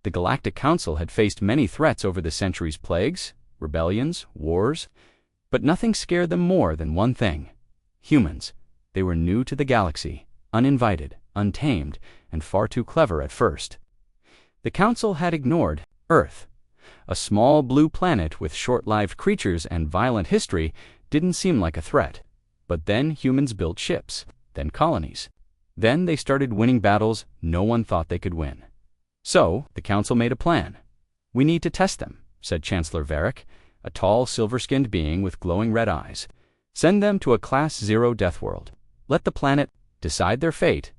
The Galactic Council had faced many threats over the centuries: plagues, rebellions, wars, but nothing scared them more than one thing: humans. They were new to the galaxy, uninvited, untamed, and far too clever at first. The Council had ignored Earth. A small blue planet with short-lived creatures and violent history didn't seem like a threat. But then humans built ships, then colonies. Then they started winning battles no one thought they could win. So the Council made a plan. "We need to test them," said Chancellor Varric, a tall, silver-skinned being with glowing red eyes. "Send them to a Class 0 Deathworld. Let the planet decide their fate."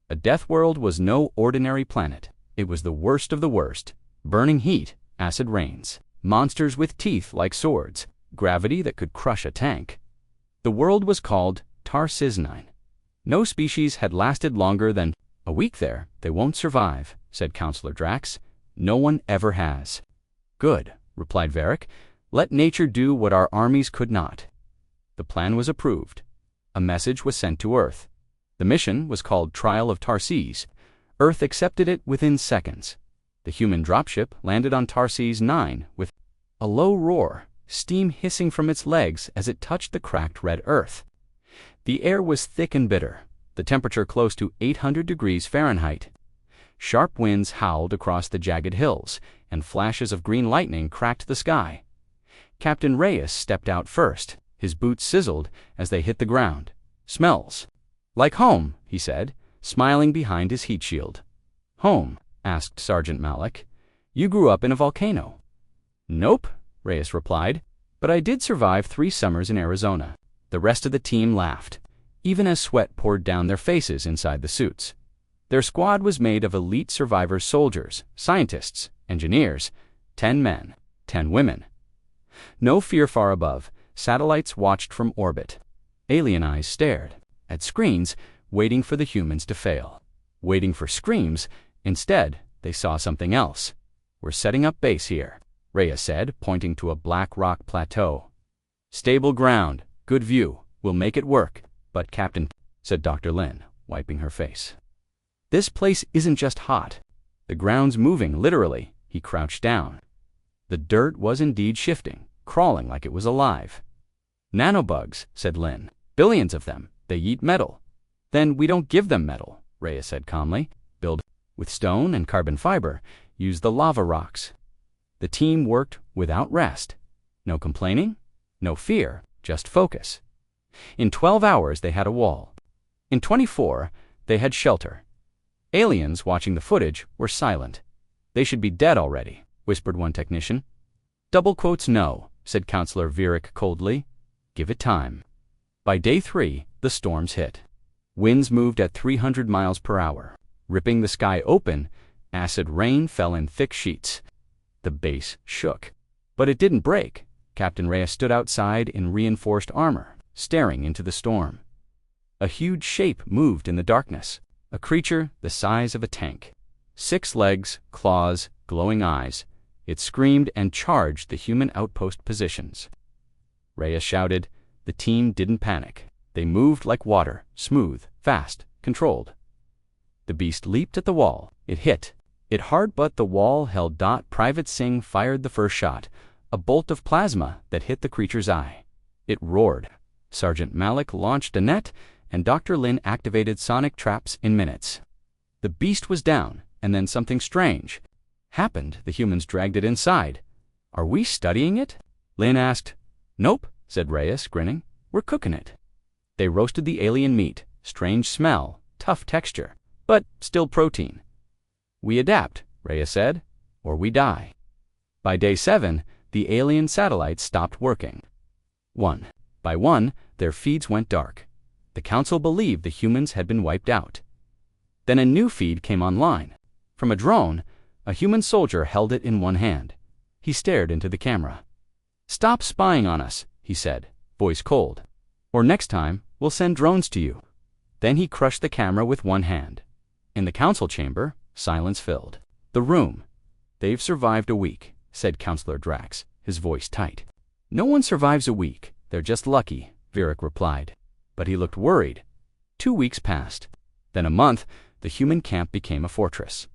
A Deathworld was no ordinary planet. It was the worst of the worst. Burning heat, acid rains, monsters with teeth like swords, gravity that could crush a tank. The world was called Tar-Siznine. No species had lasted longer than a week there. "They won't survive," said Counselor Drax. "No one ever has." "Good," replied Varric. "Let nature do what our armies could not." The plan was approved. A message was sent to Earth. The mission was called Trial of Tarses. Earth accepted it within seconds. The human dropship landed on Tarses 9 with a low roar, steam hissing from its legs as it touched the cracked red Earth. The air was thick and bitter, the temperature close to 800 degrees Fahrenheit. Sharp winds howled across the jagged hills, and flashes of green lightning cracked the sky. Captain Reyes stepped out first. His boots sizzled as they hit the ground. "Smells like home," he said, smiling behind his heat shield. "Home?" asked Sergeant Malik. "You grew up in a volcano." "Nope," Reyes replied, "but I did survive 3 summers in Arizona." The rest of the team laughed, even as sweat poured down their faces inside the suits. Their squad was made of elite survivor soldiers, scientists, engineers, 10 men, 10 women. No fear far above, satellites watched from orbit. Alien eyes stared at screens, waiting for the humans to fail, waiting for screams. Instead, they saw something else. "We're setting up base here," Reyes said, pointing to a black rock plateau. "Stable ground, good view, we'll make it work." "But Captain," said Dr. Lin, wiping her face, "this place isn't just hot. The ground's moving, literally." He crouched down. The dirt was indeed shifting, crawling like it was alive. "Nanobugs," said Lin. "Billions of them. They eat metal." "Then we don't give them metal," Reyes said calmly. "Build with stone and carbon fiber. Use the lava rocks." The team worked without rest. No complaining, no fear, just focus. In 12 hours, they had a wall. In 24, they had shelter. Aliens watching the footage were silent. "They should be dead already," whispered one technician. "Double quotes no," said Counselor Varric coldly. "Give it time." By day 3, the storms hit. Winds moved at 300 miles per hour, ripping the sky open. Acid rain fell in thick sheets. The base shook. But it didn't break. Captain Reyes stood outside in reinforced armor, staring into the storm. A huge shape moved in the darkness, a creature the size of a tank. 6 legs, claws, glowing eyes. It screamed and charged the human outpost positions. Reyes shouted. The team didn't panic. They moved like water, smooth, fast, controlled. The beast leaped at the wall. It hit. It hard, but the wall held. Private Singh fired the first shot, a bolt of plasma that hit the creature's eye. It roared. Sergeant Malik launched a net, and Dr. Lin activated sonic traps in minutes. The beast was down, and then something strange happened. The humans dragged it inside. "Are we studying it?" Lin asked. "Nope," said Reyes, grinning. "We're cooking it." They roasted the alien meat. Strange smell, tough texture, but still protein. "We adapt," Reyes said, "or we die." By day 7, the alien satellites stopped working. One by one, their feeds went dark. The Council believed the humans had been wiped out. Then a new feed came online. From a drone, a human soldier held it in one hand. He stared into the camera. "Stop spying on us," he said, voice cold. "Or next time, we'll send drones to you." Then he crushed the camera with one hand. In the council chamber, silence filled the room. "They've survived a week," said Counselor Drax, his voice tight. "No one survives a week. They're just lucky," Varric replied. But he looked worried. 2 weeks passed. Then a month. The human camp became a fortress.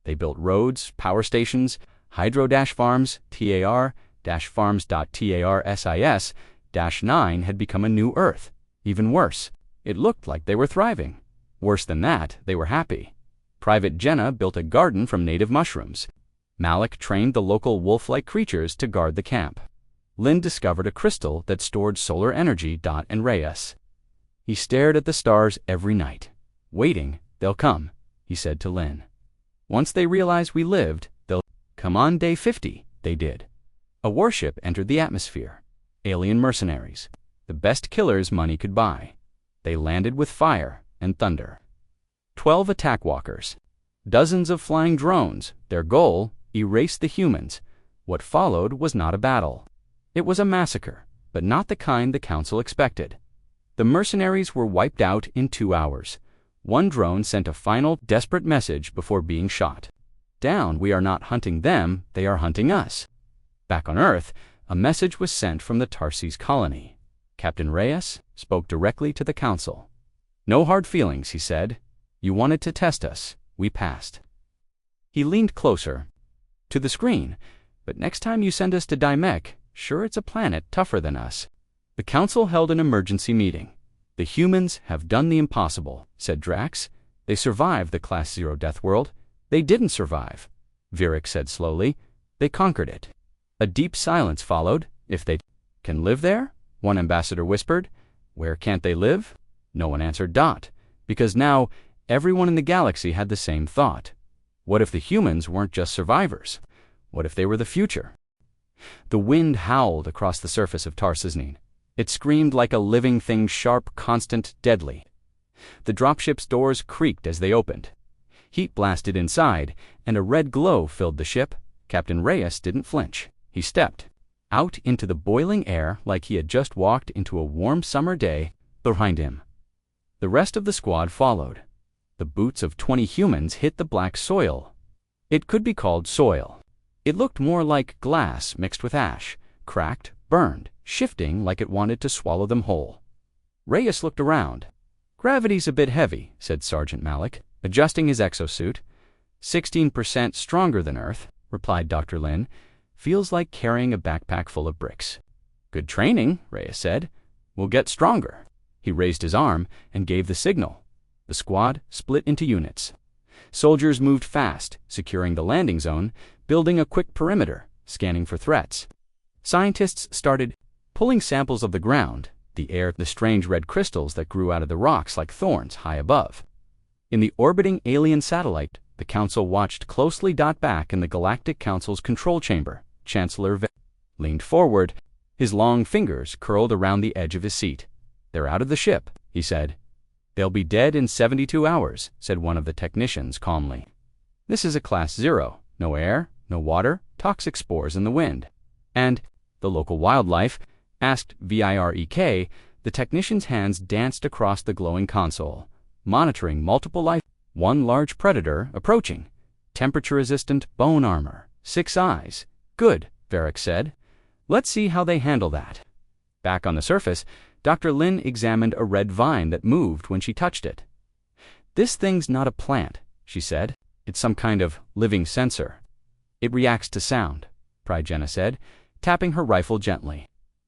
They built roads, power stations, hydro-farms, TAR-farms.TARSIS-9 had become a new Earth. Even worse, it looked like they were thriving. Worse than that, they were happy. Private Jenna built a garden from native mushrooms. Malik trained the local wolf-like creatures to guard the camp. Lynn discovered a crystal that stored solar energy. And Reyes. He stared at the stars every night. Waiting, they'll come, he said to Lynn. Once they realize we lived, they'll come. On day 50, they did. A warship entered the atmosphere. Alien mercenaries. The best killers money could buy. They landed with fire and thunder. 12 attack walkers. Dozens of flying drones. Their goal, erase the humans. What followed was not a battle. It was a massacre, but not the kind the Council expected. The mercenaries were wiped out in 2 hours. One drone sent a final, desperate message before being shot. Down, we are not hunting them, they are hunting us. Back on Earth, a message was sent from the Tarsis colony. Captain Reyes spoke directly to the Council. No hard feelings, he said. You wanted to test us. We passed. He leaned closer to the screen. But next time you send us to Dimec, sure it's a planet tougher than us. The Council held an emergency meeting. The humans have done the impossible, said Drax. They survived the Class 0 Deathworld. They didn't survive, Virik said slowly. They conquered it. A deep silence followed. If they can live there? One ambassador whispered. Where can't they live? No one answered. Because now everyone in the galaxy had the same thought. What if the humans weren't just survivors? What if they were the future? The wind howled across the surface of Tarsisnine. It screamed like a living thing, sharp, constant, deadly. The dropship's doors creaked as they opened. Heat blasted inside, and a red glow filled the ship. Captain Reyes didn't flinch. He stepped out into the boiling air like he had just walked into a warm summer day. Behind him, the rest of the squad followed. The boots of 20 humans hit the black soil. It could be called soil. It looked more like glass mixed with ash, cracked, burned, shifting like it wanted to swallow them whole. Reyes looked around. Gravity's a bit heavy, said Sergeant Malik, adjusting his exosuit. 16% stronger than Earth, replied Dr. Lin. Feels like carrying a backpack full of bricks. Good training, Reyes said. We'll get stronger. He raised his arm and gave the signal. The squad split into units. Soldiers moved fast, securing the landing zone, building a quick perimeter, scanning for threats. Scientists started pulling samples of the ground, the air, the strange red crystals that grew out of the rocks like thorns high above. In the orbiting alien satellite, the Council watched closely. Back in the Galactic Council's control chamber, Chancellor leaned forward, his long fingers curled around the edge of his seat. They're out of the ship, he said. They'll be dead in 72 hours, said one of the technicians calmly. This is a Class 0. No air, no water, toxic spores in the wind. And the local wildlife, asked Virek. The technician's hands danced across the glowing console, monitoring multiple life. One large predator approaching. Temperature-resistant bone armor. 6 eyes. Good, Virik said. Let's see how they handle that. Back on the surface, Dr. Lin examined a red vine that moved when she touched it. This thing's not a plant, she said. It's some kind of living sensor. It reacts to sound, Jenna said, tapping her rifle gently.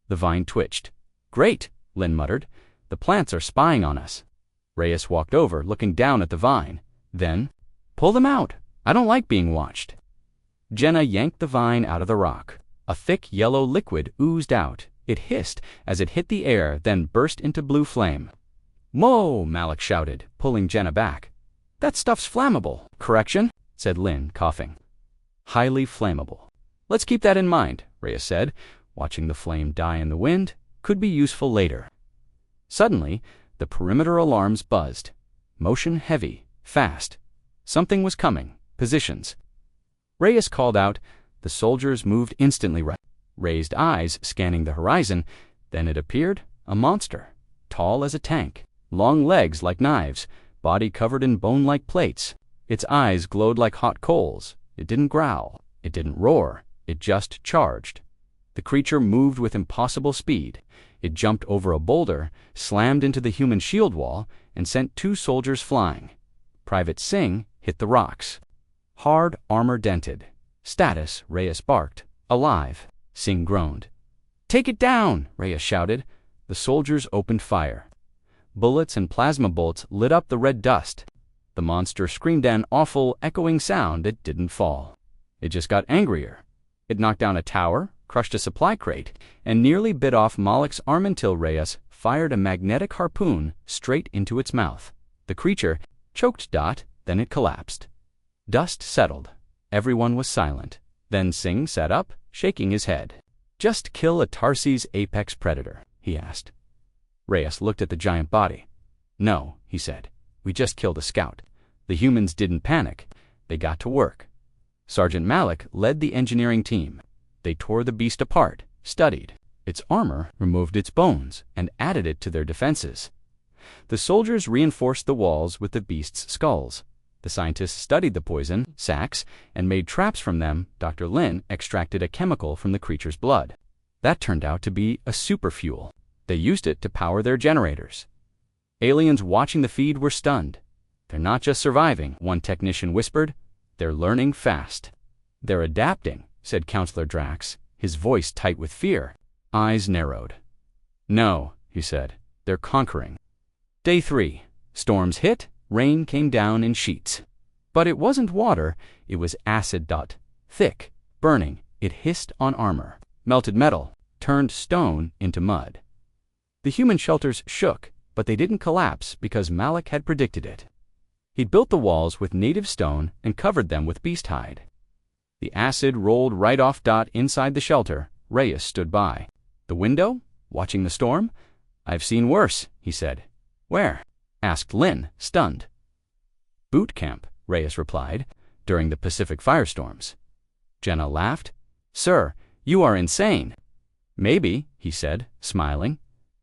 The vine twitched. Great, Lin muttered. The plants are spying on us. Reyes walked over, looking down at the vine. Then, pull them out. I don't like being watched. Jenna yanked the vine out of the rock. A thick yellow liquid oozed out. It hissed as it hit the air, then burst into blue flame. Whoa, Malik shouted, pulling Jenna back. That stuff's flammable. Correction, said Lin, coughing. Highly flammable. Let's keep that in mind, Reyes said, watching the flame die in the wind. Could be useful later. Suddenly, the perimeter alarms buzzed. Motion heavy, fast. Something was coming. Positions. Reyes called out. The soldiers moved instantly right. Raised eyes scanning the horizon. Then it appeared, a monster. Tall as a tank. Long legs like knives. Body covered in bone-like plates. Its eyes glowed like hot coals. It didn't growl. It didn't roar. It just charged. The creature moved with impossible speed. It jumped over a boulder, slammed into the human shield wall, and sent 2 soldiers flying. Private Singh hit the rocks. Hard armor dented. Status, Reyes barked. Alive. Singh groaned. "Take it down!" Reyes shouted. The soldiers opened fire. Bullets and plasma bolts lit up the red dust. The monster screamed an awful, echoing sound. It didn't fall. It just got angrier. It knocked down a tower, crushed a supply crate, and nearly bit off Malak's arm until Reyes fired a magnetic harpoon straight into its mouth. The creature choked. Then it collapsed. Dust settled. Everyone was silent. Then Singh sat up, shaking his head. "Just kill a Tarsi's apex predator?" he asked. Reyes looked at the giant body. "No," he said. "We just killed a scout." The humans didn't panic. They got to work. Sergeant Malik led the engineering team. They tore the beast apart, studied its armor, removed its bones, and added it to their defenses. The soldiers reinforced the walls with the beast's skulls. The scientists studied the poison sacs and made traps from them. Dr. Lin extracted a chemical from the creature's blood. That turned out to be a superfuel. They used it to power their generators. Aliens watching the feed were stunned. "They're not just surviving," one technician whispered. "They're learning fast." "They're adapting," said Counselor Drax, his voice tight with fear. Eyes narrowed. "No," he said. "They're conquering." Day 3. Storms hit. Rain came down in sheets. But it wasn't water. It was acid. Thick, burning. It hissed on armor. Melted metal. Turned stone into mud. The human shelters shook, but they didn't collapse because Malik had predicted it. He'd built the walls with native stone and covered them with beast hide. The acid rolled right off. Inside the shelter, Reyes stood by. The window, watching the storm? "I've seen worse," he said. "Where?" asked Lin, stunned. "Boot camp," Reyes replied, "during the Pacific firestorms." Jenna laughed. "Sir, you are insane." "Maybe," he said, smiling,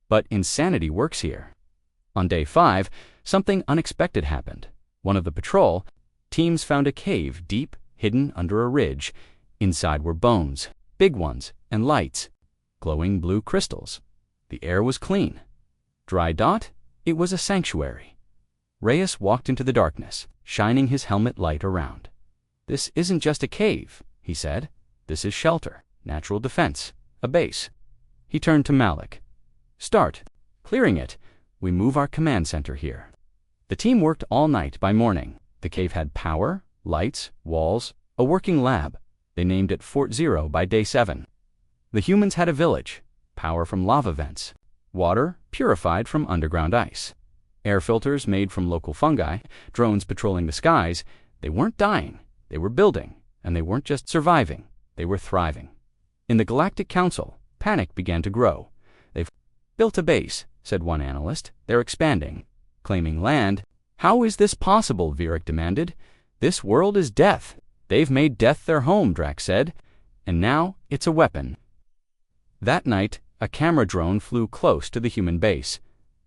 "but insanity works here." On day 5, something unexpected happened. One of the patrol teams found a cave deep, hidden under a ridge. Inside were bones, big ones, and lights, glowing blue crystals. The air was clean. Dry. It was a sanctuary. Reyes walked into the darkness, shining his helmet light around. "This isn't just a cave," he said. "This is shelter, natural defense, a base." He turned to Malik. "Start clearing it. We move our command center here." The team worked all night. By morning, the cave had power, lights, walls, a working lab. They named it Fort Zero by day 7. The humans had a village, power from lava vents, water purified from underground ice, air filters made from local fungi, drones patrolling the skies. They weren't dying, they were building, and they weren't just surviving, they were thriving. In the Galactic Council, panic began to grow. "They've built a base," said one analyst. "They're expanding, claiming land." "How is this possible?" Virik demanded. "This world is death. They've made death their home," Drax said. "And now it's a weapon." That night, a camera drone flew close to the human base.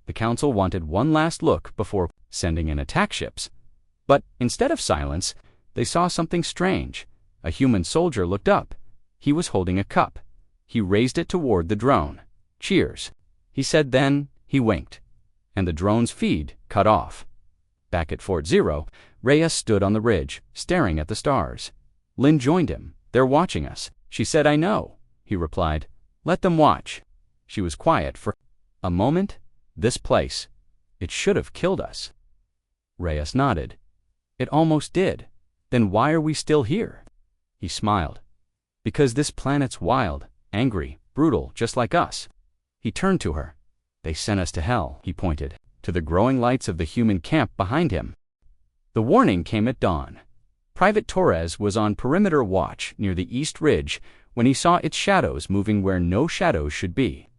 The council wanted one last look before sending in attack ships. But instead of silence, they saw something strange. A human soldier looked up. He was holding a cup. He raised it toward the drone. "Cheers," he said. Then he winked, and the drone's feed cut off. Back at Fort Zero, Reyes stood on the ridge, staring at the stars. Lin joined him. "They're watching us," she said. "I know," he replied. "Let them watch." She was quiet for a moment. "This place, it should have killed us." Reyes nodded. "It almost did. Then why are we still here?" He smiled. "Because this planet's wild, angry, brutal, just like us." He turned to her. "They sent us to hell," he pointed to the growing lights of the human camp behind him. The warning came at dawn. Private Torres was on perimeter watch near the East Ridge when he saw its shadows moving where no shadows should be.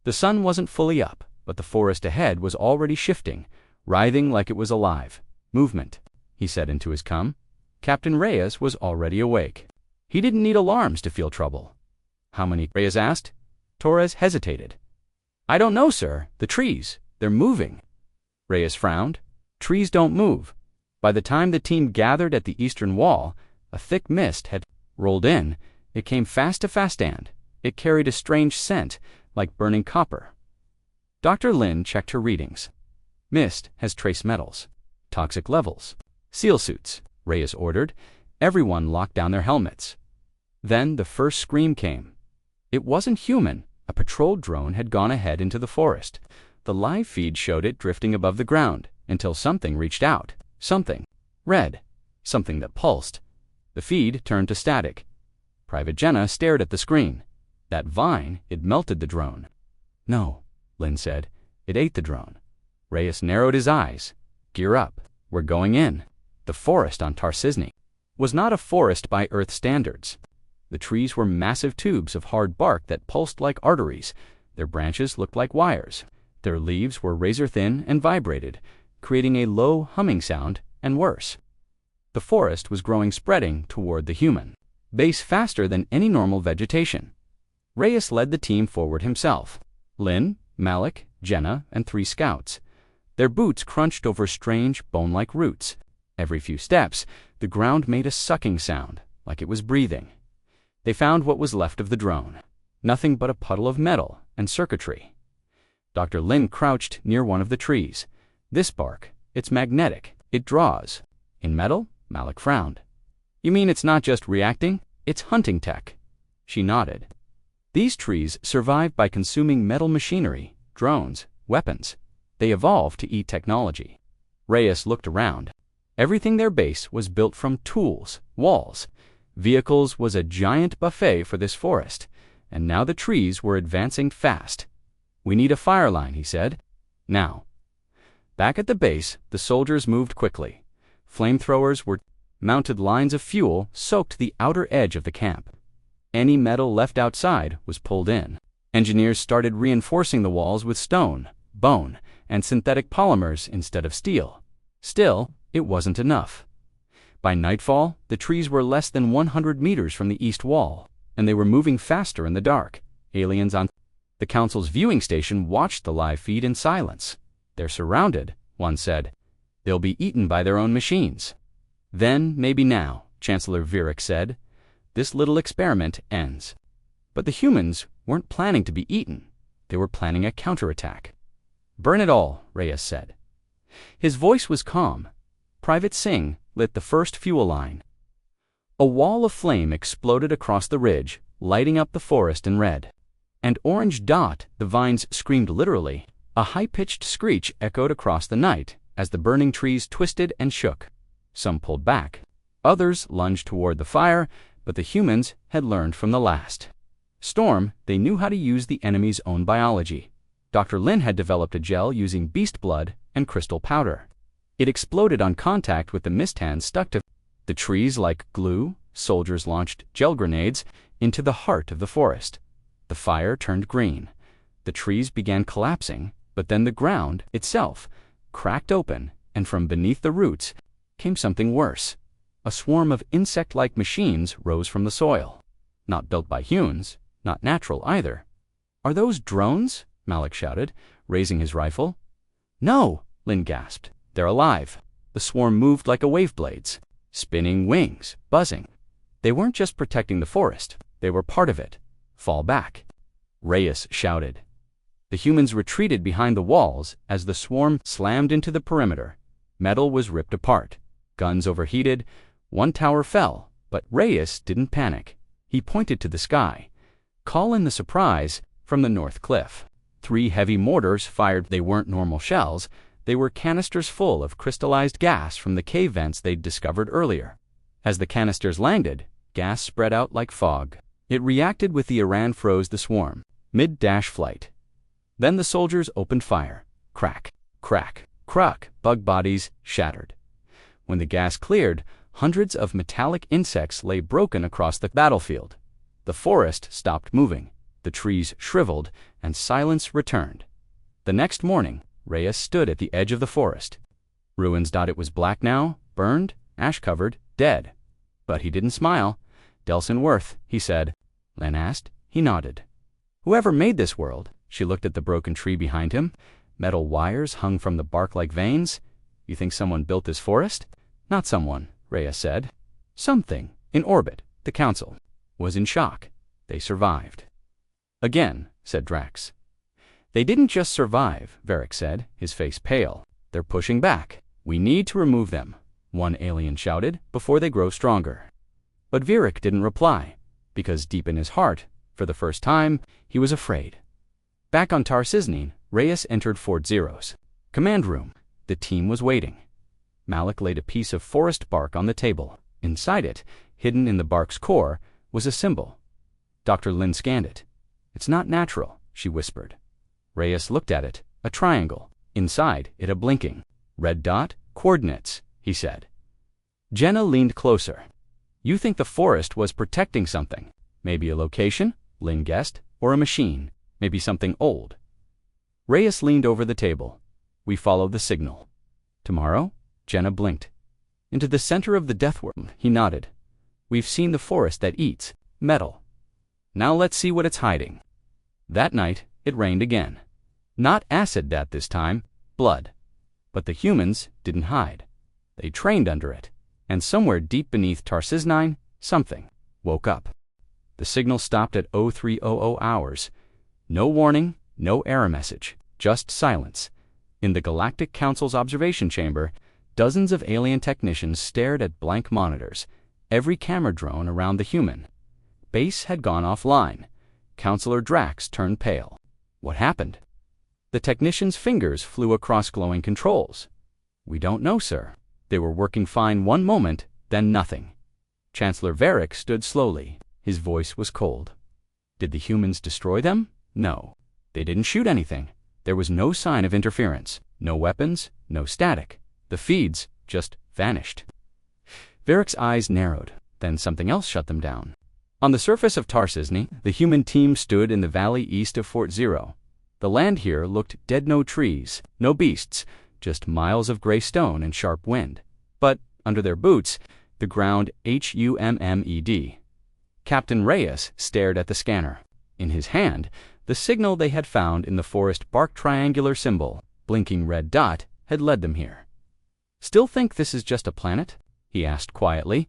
The sun wasn't fully up, but the forest ahead was already shifting, writhing like it was alive. "Movement," he said into his com. Captain Reyes was already awake. He didn't need alarms to feel trouble. "How many?" Reyes asked. Torres hesitated. "I don't know, sir. The trees, they're moving." Reyes frowned. "Trees don't move." By the time the team gathered at the eastern wall, a thick mist had rolled in. It came fast and it carried a strange scent, like burning copper. Dr. Lin checked her readings. "Mist has trace metals. Toxic levels. Seal suits," Reyes ordered, Everyone locked down their helmets. Then the first scream came. It wasn't human. A patrol drone had gone ahead into the forest. The live feed showed it drifting above the ground until something reached out. Something. Red. Something that pulsed. The feed turned to static. Private Jenna stared at the screen. That vine, it melted the drone. No, Lynn said. It ate the drone. Reyes narrowed his eyes. Gear up. We're going in. The forest on Tarsisne was not a forest by Earth standards. The trees were massive tubes of hard bark that pulsed like arteries. Their branches looked like wires. Their leaves were razor-thin and vibrated, creating a low humming sound, and worse. The forest was spreading toward the human base faster than any normal vegetation. Reyes led the team forward himself. Lynn, Malik, Jenna, and 3 scouts. Their boots crunched over strange, bone-like roots. Every few steps, the ground made a sucking sound, like it was breathing. They found what was left of the drone. Nothing but a puddle of metal and circuitry. Dr. Lynn crouched near one of the trees. This bark, it's magnetic. It draws. In metal, Malik frowned. You mean it's not just reacting? It's hunting tech. She nodded. These trees survive by consuming metal machinery, drones, weapons. They evolved to eat technology. Reyes looked around. Everything their base was built from tools, walls. Vehicles was a giant buffet for this forest, and now the trees were advancing fast. We need a fire line, he said. Now. Back at the base, the soldiers moved quickly. Flamethrowers were mounted. Lines of fuel soaked the outer edge of the camp. Any metal left outside was pulled in. Engineers started reinforcing the walls with stone, bone, and synthetic polymers instead of steel. Still, it wasn't enough. By nightfall, the trees were less than 100 meters from the east wall, and they were moving faster in the dark. Aliens on the council's viewing station watched the live feed in silence. They're surrounded, one said. They'll be eaten by their own machines. Then, maybe now, Chancellor Virik said, this little experiment ends. But the humans weren't planning to be eaten. They were planning a counterattack. Burn it all, Reyes said. His voice was calm. Private Singh lit the first fuel line. A wall of flame exploded across the ridge, lighting up the forest in red. An orange dot, the vines screamed literally. A high-pitched screech echoed across the night as the burning trees twisted and shook. Some pulled back. Others lunged toward the fire, but the humans had learned from the last storm. They knew how to use the enemy's own biology. Dr. Lin had developed a gel using beast blood and crystal powder. It exploded on contact with the mist hands stuck to the trees like glue. Soldiers launched gel grenades into the heart of the forest. The fire turned green. The trees began collapsing, but then the ground itself cracked open, and from beneath the roots came something worse. A swarm of insect-like machines rose from the soil. Not built by humans, not natural either. Are those drones? Malik shouted, raising his rifle. No, Lynn gasped. They're alive. The swarm moved like a wave blades, spinning wings, buzzing. They weren't just protecting the forest. They were part of it. Fall back. Reyes shouted. The humans retreated behind the walls as the swarm slammed into the perimeter. Metal was ripped apart. Guns overheated. One tower fell, but Reyes didn't panic. He pointed to the sky. Call in the surprise from the north cliff. 3 heavy mortars fired. They weren't normal shells. They were canisters full of crystallized gas from the cave vents they'd discovered earlier. As the canisters landed, gas spread out like fog. It reacted with the Iran froze the swarm, mid-dash flight. Then the soldiers opened fire. Crack, crack, crack, bug bodies shattered. When the gas cleared, hundreds of metallic insects lay broken across the battlefield. The forest stopped moving. The trees shriveled, and silence returned. The next morning, Reyes stood at the edge of the forest. Ruins. It was black now, burned, ash-covered, dead. But he didn't smile. Delson Worth, he said. Len asked. He nodded. Whoever made this world? She looked at the broken tree behind him. Metal wires hung from the bark like veins. You think someone built this forest? Not someone, Reyes said. Something, in orbit. The council was in shock. They survived. Again, said Drax. They didn't just survive, Varric said, his face pale. They're pushing back. We need to remove them, one alien shouted, before they grow stronger. But Virik didn't reply, because deep in his heart, for the first time, he was afraid. Back on Tar Cisne, Reyes entered Fort Zero's command room. The team was waiting. Malik laid a piece of forest bark on the table. Inside it, hidden in the bark's core, was a symbol. Dr. Lin scanned it. "It's not natural," she whispered. Reyes looked at it, a triangle. Inside it a blinking red dot, coordinates, he said. Jenna leaned closer. "You think the forest was protecting something? Maybe a location?" Lin guessed. "Or a machine. Maybe something old." Reyes leaned over the table. "We follow the signal." "Tomorrow?" Jenna blinked. "Into the center of the Deathworld," he nodded. "We've seen the forest that eats metal. Now let's see what it's hiding." That night, it rained again. Not acid that this time, blood. But the humans didn't hide. They trained under it. And somewhere deep beneath Tar Cisne, something woke up. The signal stopped at 0300 hours. No warning, no error message, just silence. In the Galactic Council's observation chamber, dozens of alien technicians stared at blank monitors, every camera drone around the human. Base had gone offline. Counselor Drax turned pale. What happened? The technicians' fingers flew across glowing controls. "We don't know, sir. They were working fine one moment, then nothing." Chancellor Virik stood slowly. His voice was cold. "Did the humans destroy them? No. They didn't shoot anything. There was no sign of interference. No weapons, no static. The feeds just vanished." Virik's eyes narrowed. Then something else shut them down. On the surface of Tar Cisne, the human team stood in the valley east of Fort Zero. The land here looked dead, no trees, no beasts, just miles of gray stone and sharp wind. But under their boots, the ground hummed. Captain Reyes stared at the scanner. In his hand, the signal they had found in the forest bark triangular symbol, blinking red dot, had led them here. "Still think this is just a planet?" he asked quietly.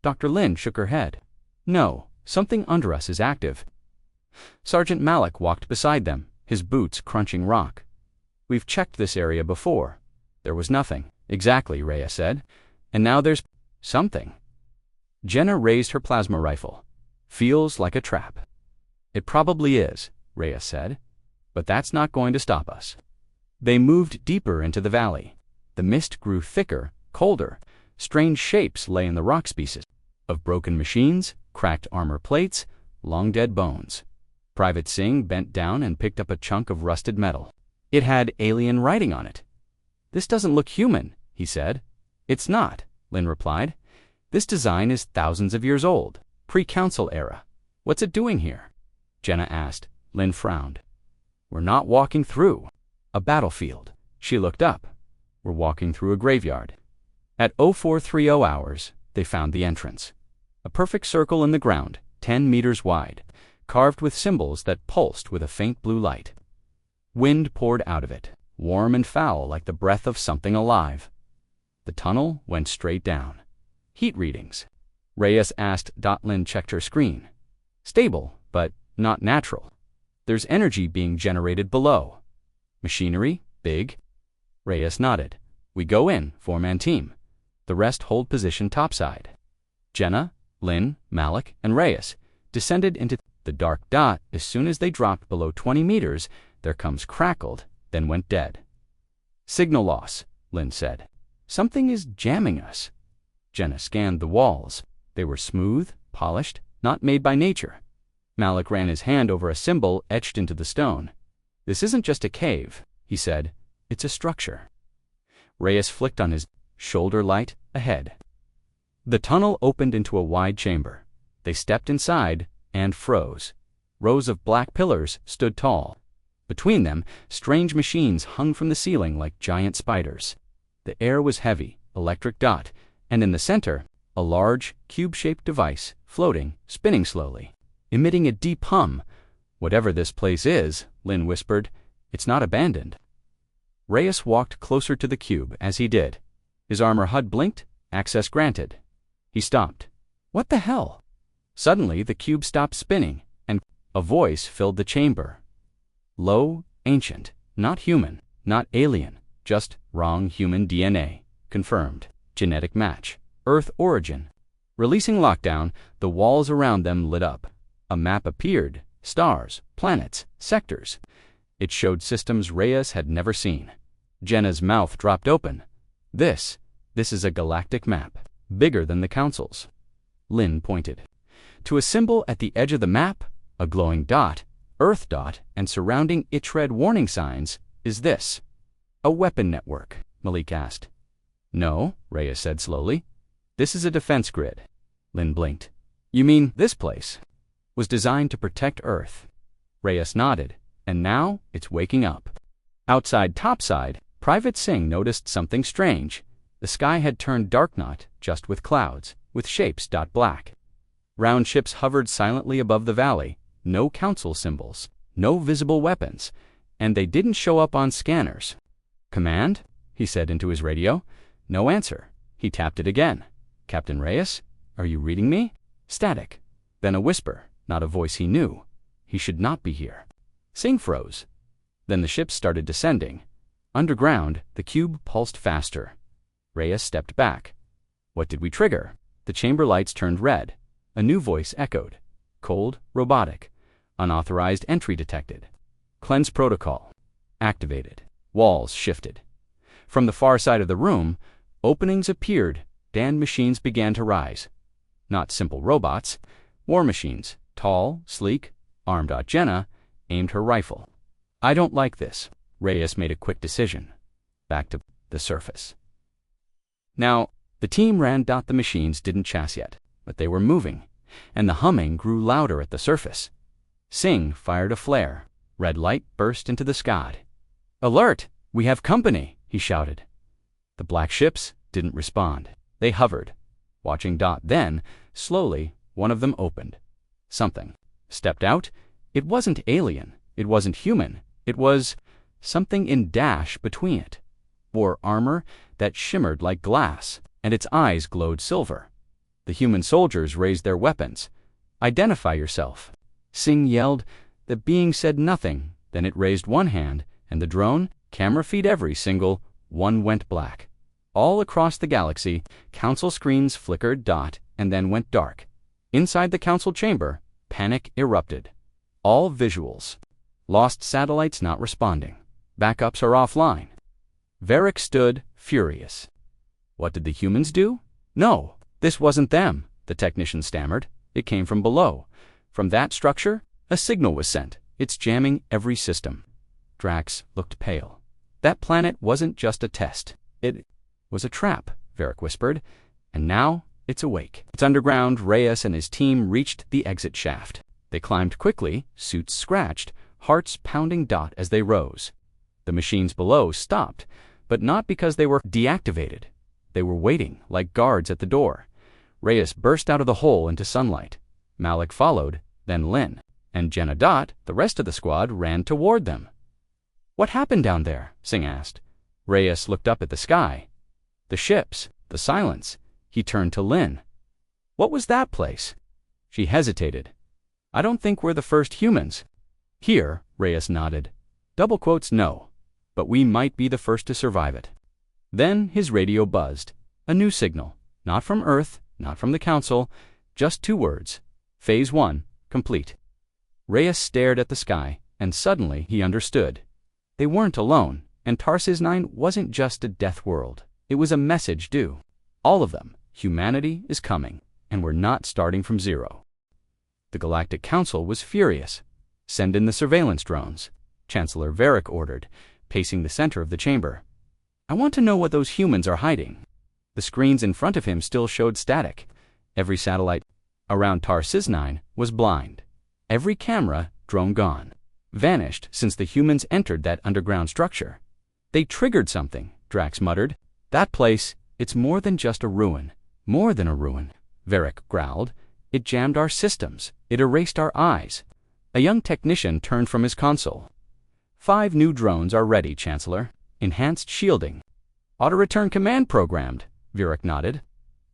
Dr. Lin shook her head. "No, something under us is active." Sergeant Malik walked beside them, his boots crunching rock. "We've checked this area before. There was nothing." "Exactly," Reyes said. "And now there's something." Jenna raised her plasma rifle. "Feels like a trap." "It probably is," Reyes said. "But that's not going to stop us." They moved deeper into the valley. The mist grew thicker, colder. Strange shapes lay in the rock species of broken machines, cracked armor plates, long dead bones. Private Singh bent down and picked up a chunk of rusted metal. It had alien writing on it. "This doesn't look human," he said. "It's not," Lin replied. "This design is thousands of years old, pre-council era. What's it doing here?" Jenna asked. Lin frowned. "We're not walking through a battlefield." She looked up. "We're walking through a graveyard." At 0430 hours, they found the entrance. A perfect circle in the ground, 10 meters wide, carved with symbols that pulsed with a faint blue light. Wind poured out of it, warm and foul like the breath of something alive. The tunnel went straight down. "Heat readings?" Reyes asked. Lin checked her screen. "Stable, but not natural. There's energy being generated below." "Machinery? Big?" Reyes nodded. "We go in, 4-man team. The rest hold position topside." Jenna, Lin, Malik, and Reyes descended into the dark dot. As soon as they dropped below 20 meters, their coms crackled, then went dead. "Signal loss," Lin said. "Something is jamming us." Jenna scanned the walls. They were smooth, polished, not made by nature. Malik ran his hand over a symbol etched into the stone. "This isn't just a cave," he said. "It's a structure." Reyes flicked on his shoulder light ahead. The tunnel opened into a wide chamber. They stepped inside and froze. Rows of black pillars stood tall. Between them, strange machines hung from the ceiling like giant spiders. The air was heavy, electric dot, and in the center, a large, cube-shaped device, floating, spinning slowly, emitting a deep hum. "Whatever this place is," Lin whispered, "it's not abandoned." Reyes walked closer to the cube. As he did, his armor HUD blinked, access granted. He stopped. "What the hell?" Suddenly, the cube stopped spinning, and a voice filled the chamber. Low, ancient, not human, not alien, just wrong human DNA. Confirmed. Genetic match. Earth origin. Releasing lockdown, the walls around them lit up. A map appeared, stars, planets, sectors. It showed systems Reyes had never seen. Jenna's mouth dropped open. This is a galactic map, bigger than the Council's. Lynn pointed. To a symbol at the edge of the map, a glowing dot, Earth dot, and surrounding it red warning signs, is this. A weapon network, Malik asked. No, Reyes said slowly. This is a defense grid. Lynn blinked. You mean this place was designed to protect Earth? Reyes nodded, and now it's waking up. Outside topside, Private Singh noticed something strange. The sky had turned dark, not just with clouds, with shapes dot black. Round ships hovered silently above the valley, no council symbols, no visible weapons, and they didn't show up on scanners. Command? He said into his radio. No answer. He tapped it again. Captain Reyes? Are you reading me? Static. Then a whisper, not a voice he knew. He should not be here. Singh froze. Then the ships started descending. Underground, the cube pulsed faster. Reyes stepped back. What did we trigger? The chamber lights turned red. A new voice echoed. Cold, robotic. Unauthorized entry detected. Cleanse protocol. Activated. Walls shifted. From the far side of the room, openings appeared, and machines began to rise. Not simple robots. War machines, tall, sleek, armed. Jenna aimed her rifle. I don't like this. Reyes made a quick decision. Back to the surface. Now, the team ran. The machines didn't chass yet, but they were moving, and the humming grew louder at the surface. Singh fired a flare. Red light burst into the sky. Alert! We have company, he shouted. The black ships didn't respond. They hovered, watching. Then, slowly, one of them opened. Something stepped out. It wasn't alien. It wasn't human. It was something in dash between it. Wore armor that shimmered like glass, and its eyes glowed silver. The human soldiers raised their weapons. Identify yourself. Singh yelled. The being said nothing. Then it raised one hand, and the drone, camera feed every single one, went black. All across the galaxy, council screens flickered. And then went dark. Inside the council chamber, panic erupted. All visuals. Lost satellites not responding. Backups are offline. Varric stood, furious. What did the humans do? No, this wasn't them, the technician stammered. It came from below. From that structure, a signal was sent. It's jamming every system. Drax looked pale. That planet wasn't just a test. It was a trap, Varric whispered. And now it's awake. It's underground. Reyes and his team reached the exit shaft. They climbed quickly, suits scratched, hearts pounding. As they rose. The machines below stopped, but not because they were deactivated. They were waiting, like guards at the door. Reyes burst out of the hole into sunlight. Malik followed, then Lynn. And Jenna. The rest of the squad ran toward them. What happened down there? Singh asked. Reyes looked up at the sky. The ships, the silence. He turned to Lynn. What was that place? She hesitated. I don't think we're the first humans. Here, Reyes nodded. Double quotes, no. But we might be the first to survive it. Then his radio buzzed. A new signal. Not from Earth, not from the Council. Just 2 words. Phase 1, complete. Reyes stared at the sky, and suddenly he understood. They weren't alone, and Tarsis 9 wasn't just a death world. It was a message due. All of them. Humanity is coming, and we're not starting from zero. The Galactic Council was furious. Send in the surveillance drones, Chancellor Varric ordered, pacing the center of the chamber. I want to know what those humans are hiding. The screens in front of him still showed static. Every satellite around Tarsis 9 was blind. Every camera, drone gone. Vanished since the humans entered that underground structure. They triggered something, Drax muttered. That place, it's more than just a ruin. More than a ruin, Varric growled. It jammed our systems. It erased our eyes. A young technician turned from his console. 5 new drones are ready, Chancellor. Enhanced shielding. Auto-return command programmed, Varric nodded.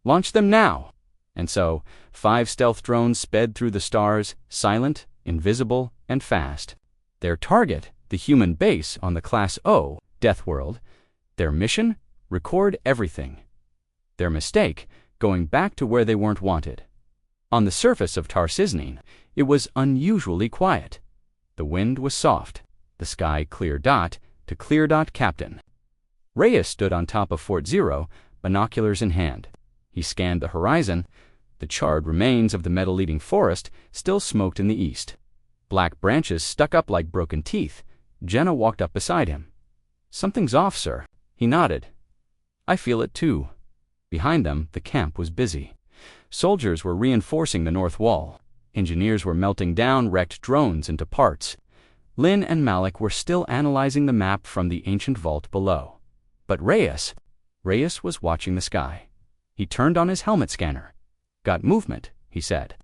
Launch them now. And so, 5 stealth drones sped through the stars, silent, invisible, and fast. Their target, the human base on the Class O, Deathworld. Their mission? Record everything. Their mistake? going back to where they weren't wanted. On the surface of Tar-Cisnine, it was unusually quiet. The wind was soft, the sky clear dot to clear dot captain. Reyes stood on top of Fort Zero, binoculars in hand. He scanned the horizon. The charred remains of the metal-eating forest still smoked in the east. Black branches stuck up like broken teeth. Jenna walked up beside him. "Something's off, sir." He nodded. "I feel it too." Behind them, the camp was busy. Soldiers were reinforcing the north wall. Engineers were melting down wrecked drones into parts. Lynn and Malik were still analyzing the map from the ancient vault below. But Reyes was watching the sky. He turned on his helmet scanner. "Got movement," he said.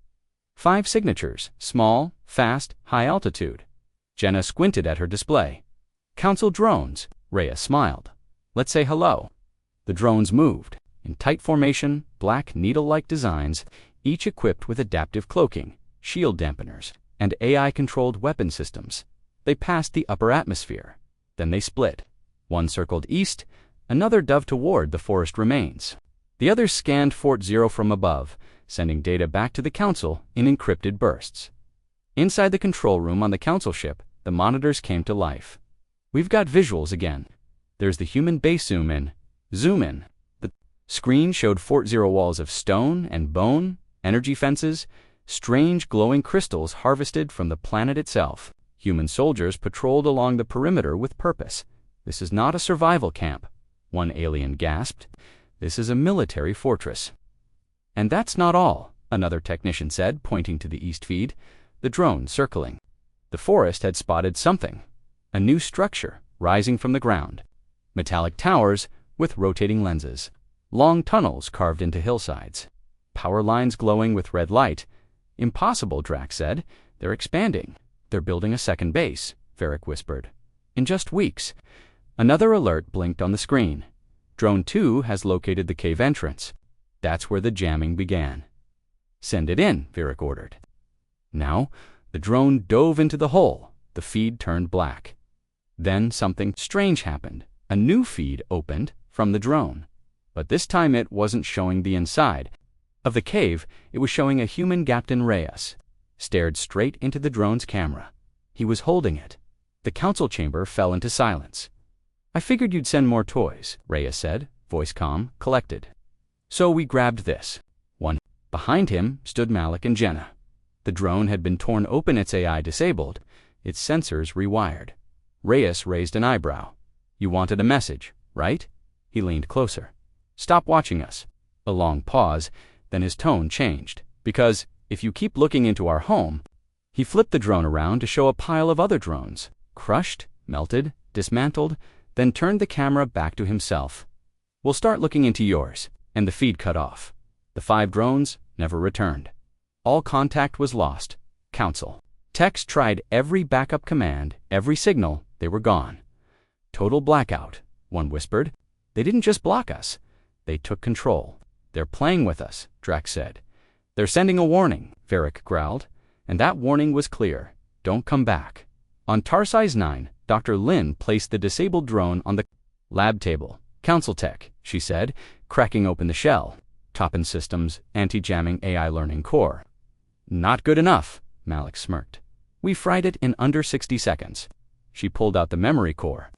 5 signatures, small, fast, high altitude. Jenna squinted at her display. "Council drones," Reyes smiled. "Let's say hello." The drones moved, in tight formation, black needle-like designs, each equipped with adaptive cloaking, shield dampeners, and AI-controlled weapon systems. They passed the upper atmosphere. Then they split. One circled east, another dove toward the forest remains. The others scanned Fort Zero from above, sending data back to the Council in encrypted bursts. Inside the control room on the Council ship, the monitors came to life. "We've got visuals again. There's the human base zoom in. Zoom in." The screen showed Fort Zero walls of stone and bone, energy fences, strange glowing crystals harvested from the planet itself. Human soldiers patrolled along the perimeter with purpose. "This is not a survival camp," one alien gasped. "This is a military fortress." "And that's not all," another technician said, pointing to the east feed, the drone circling. The forest had spotted something, a new structure rising from the ground. Metallic towers with rotating lenses, long tunnels carved into hillsides, power lines glowing with red light. "Impossible," Drax said. "They're expanding. They're building a second base," Varric whispered. "In just weeks." Another alert blinked on the screen. Drone 2 has located the cave entrance. That's where the jamming began. "Send it in," Varric ordered. Now, the drone dove into the hole. The feed turned black. Then something strange happened. A new feed opened from the drone. But this time it wasn't showing the inside of the cave. It was showing a human Captain Reyes, stared straight into the drone's camera. He was holding it. The council chamber fell into silence. "I figured you'd send more toys," Reyes said, voice calm, collected. "So we grabbed this." One. Behind him stood Malik and Jenna. The drone had been torn open, its AI disabled, its sensors rewired. Reyes raised an eyebrow. "You wanted a message, right?" He leaned closer. "Stop watching us." A long pause, then his tone changed. "Because if you keep looking into our home..." He flipped the drone around to show a pile of other drones, crushed, melted, dismantled, then turned the camera back to himself. "We'll start looking into yours." And the feed cut off. The 5 drones never returned. All contact was lost. Council. Techs tried every backup command, every signal. They were gone. "Total blackout," one whispered. "They didn't just block us. They took control. They're playing with us," Drax said. "They're sending a warning," Varric growled. And that warning was clear. Don't come back. On Tar-Cisnine, Dr. Lin placed the disabled drone on the lab table. "Council tech," she said, cracking open the shell. "Toppin Systems, anti-jamming AI learning core." "Not good enough," Malik smirked. "We fried it in under 60 seconds. She pulled out the memory core.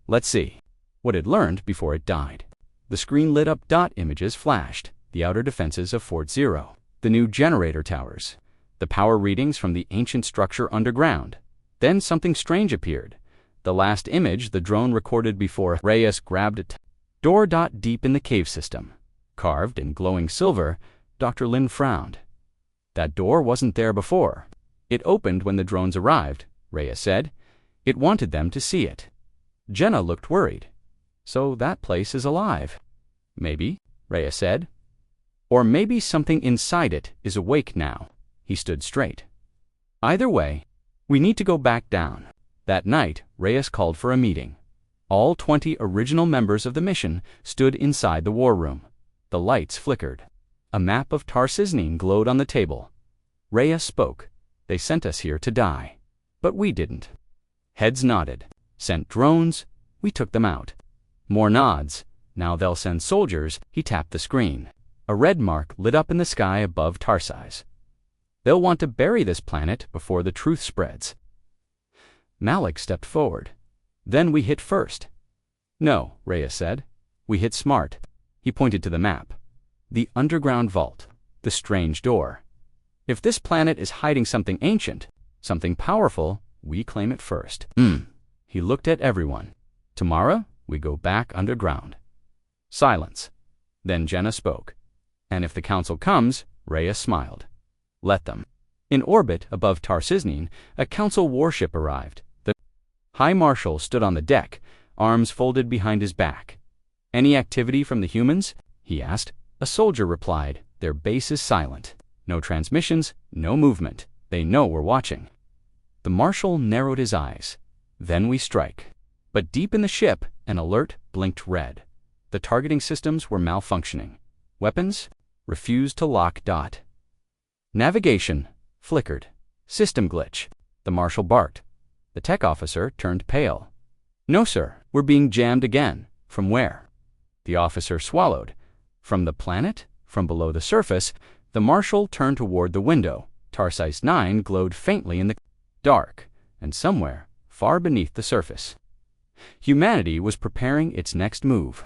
"Let's see what it learned before it died." The screen lit up. Images flashed. The outer defenses of Fort Zero. The new generator towers. The power readings from the ancient structure underground. Then something strange appeared. The last image the drone recorded before Reyes grabbed it. Door. Deep in the cave system. Carved in glowing silver, Dr. Lin frowned. "That door wasn't there before. It opened when the drones arrived," Reyes said. "It wanted them to see it." Jenna looked worried. "So that place is alive." "Maybe," Reyes said. "Or maybe something inside it is awake now." He stood straight. "Either way, we need to go back down." That night, Reyes called for a meeting. All 20 original members of the mission stood inside the war room. The lights flickered. A map of Tar-Cisnine glowed on the table. Reyes spoke. "They sent us here to die. But we didn't." Heads nodded. "Sent drones. We took them out." More nods. "Now they'll send soldiers." He tapped the screen. A red mark lit up in the sky above Tarsi's. They'll want to bury this planet before the truth spreads. Malik stepped forward. Then we hit first. No, Reyes said. We hit smart. He pointed to the map. The underground vault. The strange door. If this planet is hiding something ancient, something powerful, we claim it first. He looked at everyone. Tomorrow, we go back underground. Silence. Then Jenna spoke. And if the council comes, Reyes smiled. Let them. In orbit above Tarsisnine, a council warship arrived. The High Marshal stood on the deck, arms folded behind his back. Any activity from the humans? He asked. A soldier replied. Their base is silent. No transmissions, no movement. They know we're watching. The Marshal narrowed his eyes. Then we strike. But deep in the ship, an alert blinked red. The targeting systems were malfunctioning. Weapons refused to lock. Navigation flickered. System glitch. The Marshal barked. The tech officer turned pale. No, sir, we're being jammed again. From where? The officer swallowed. From the planet? From below the surface? The Marshal turned toward the window. Tarsis 9 glowed faintly in the dark, and somewhere, far beneath the surface, humanity was preparing its next move.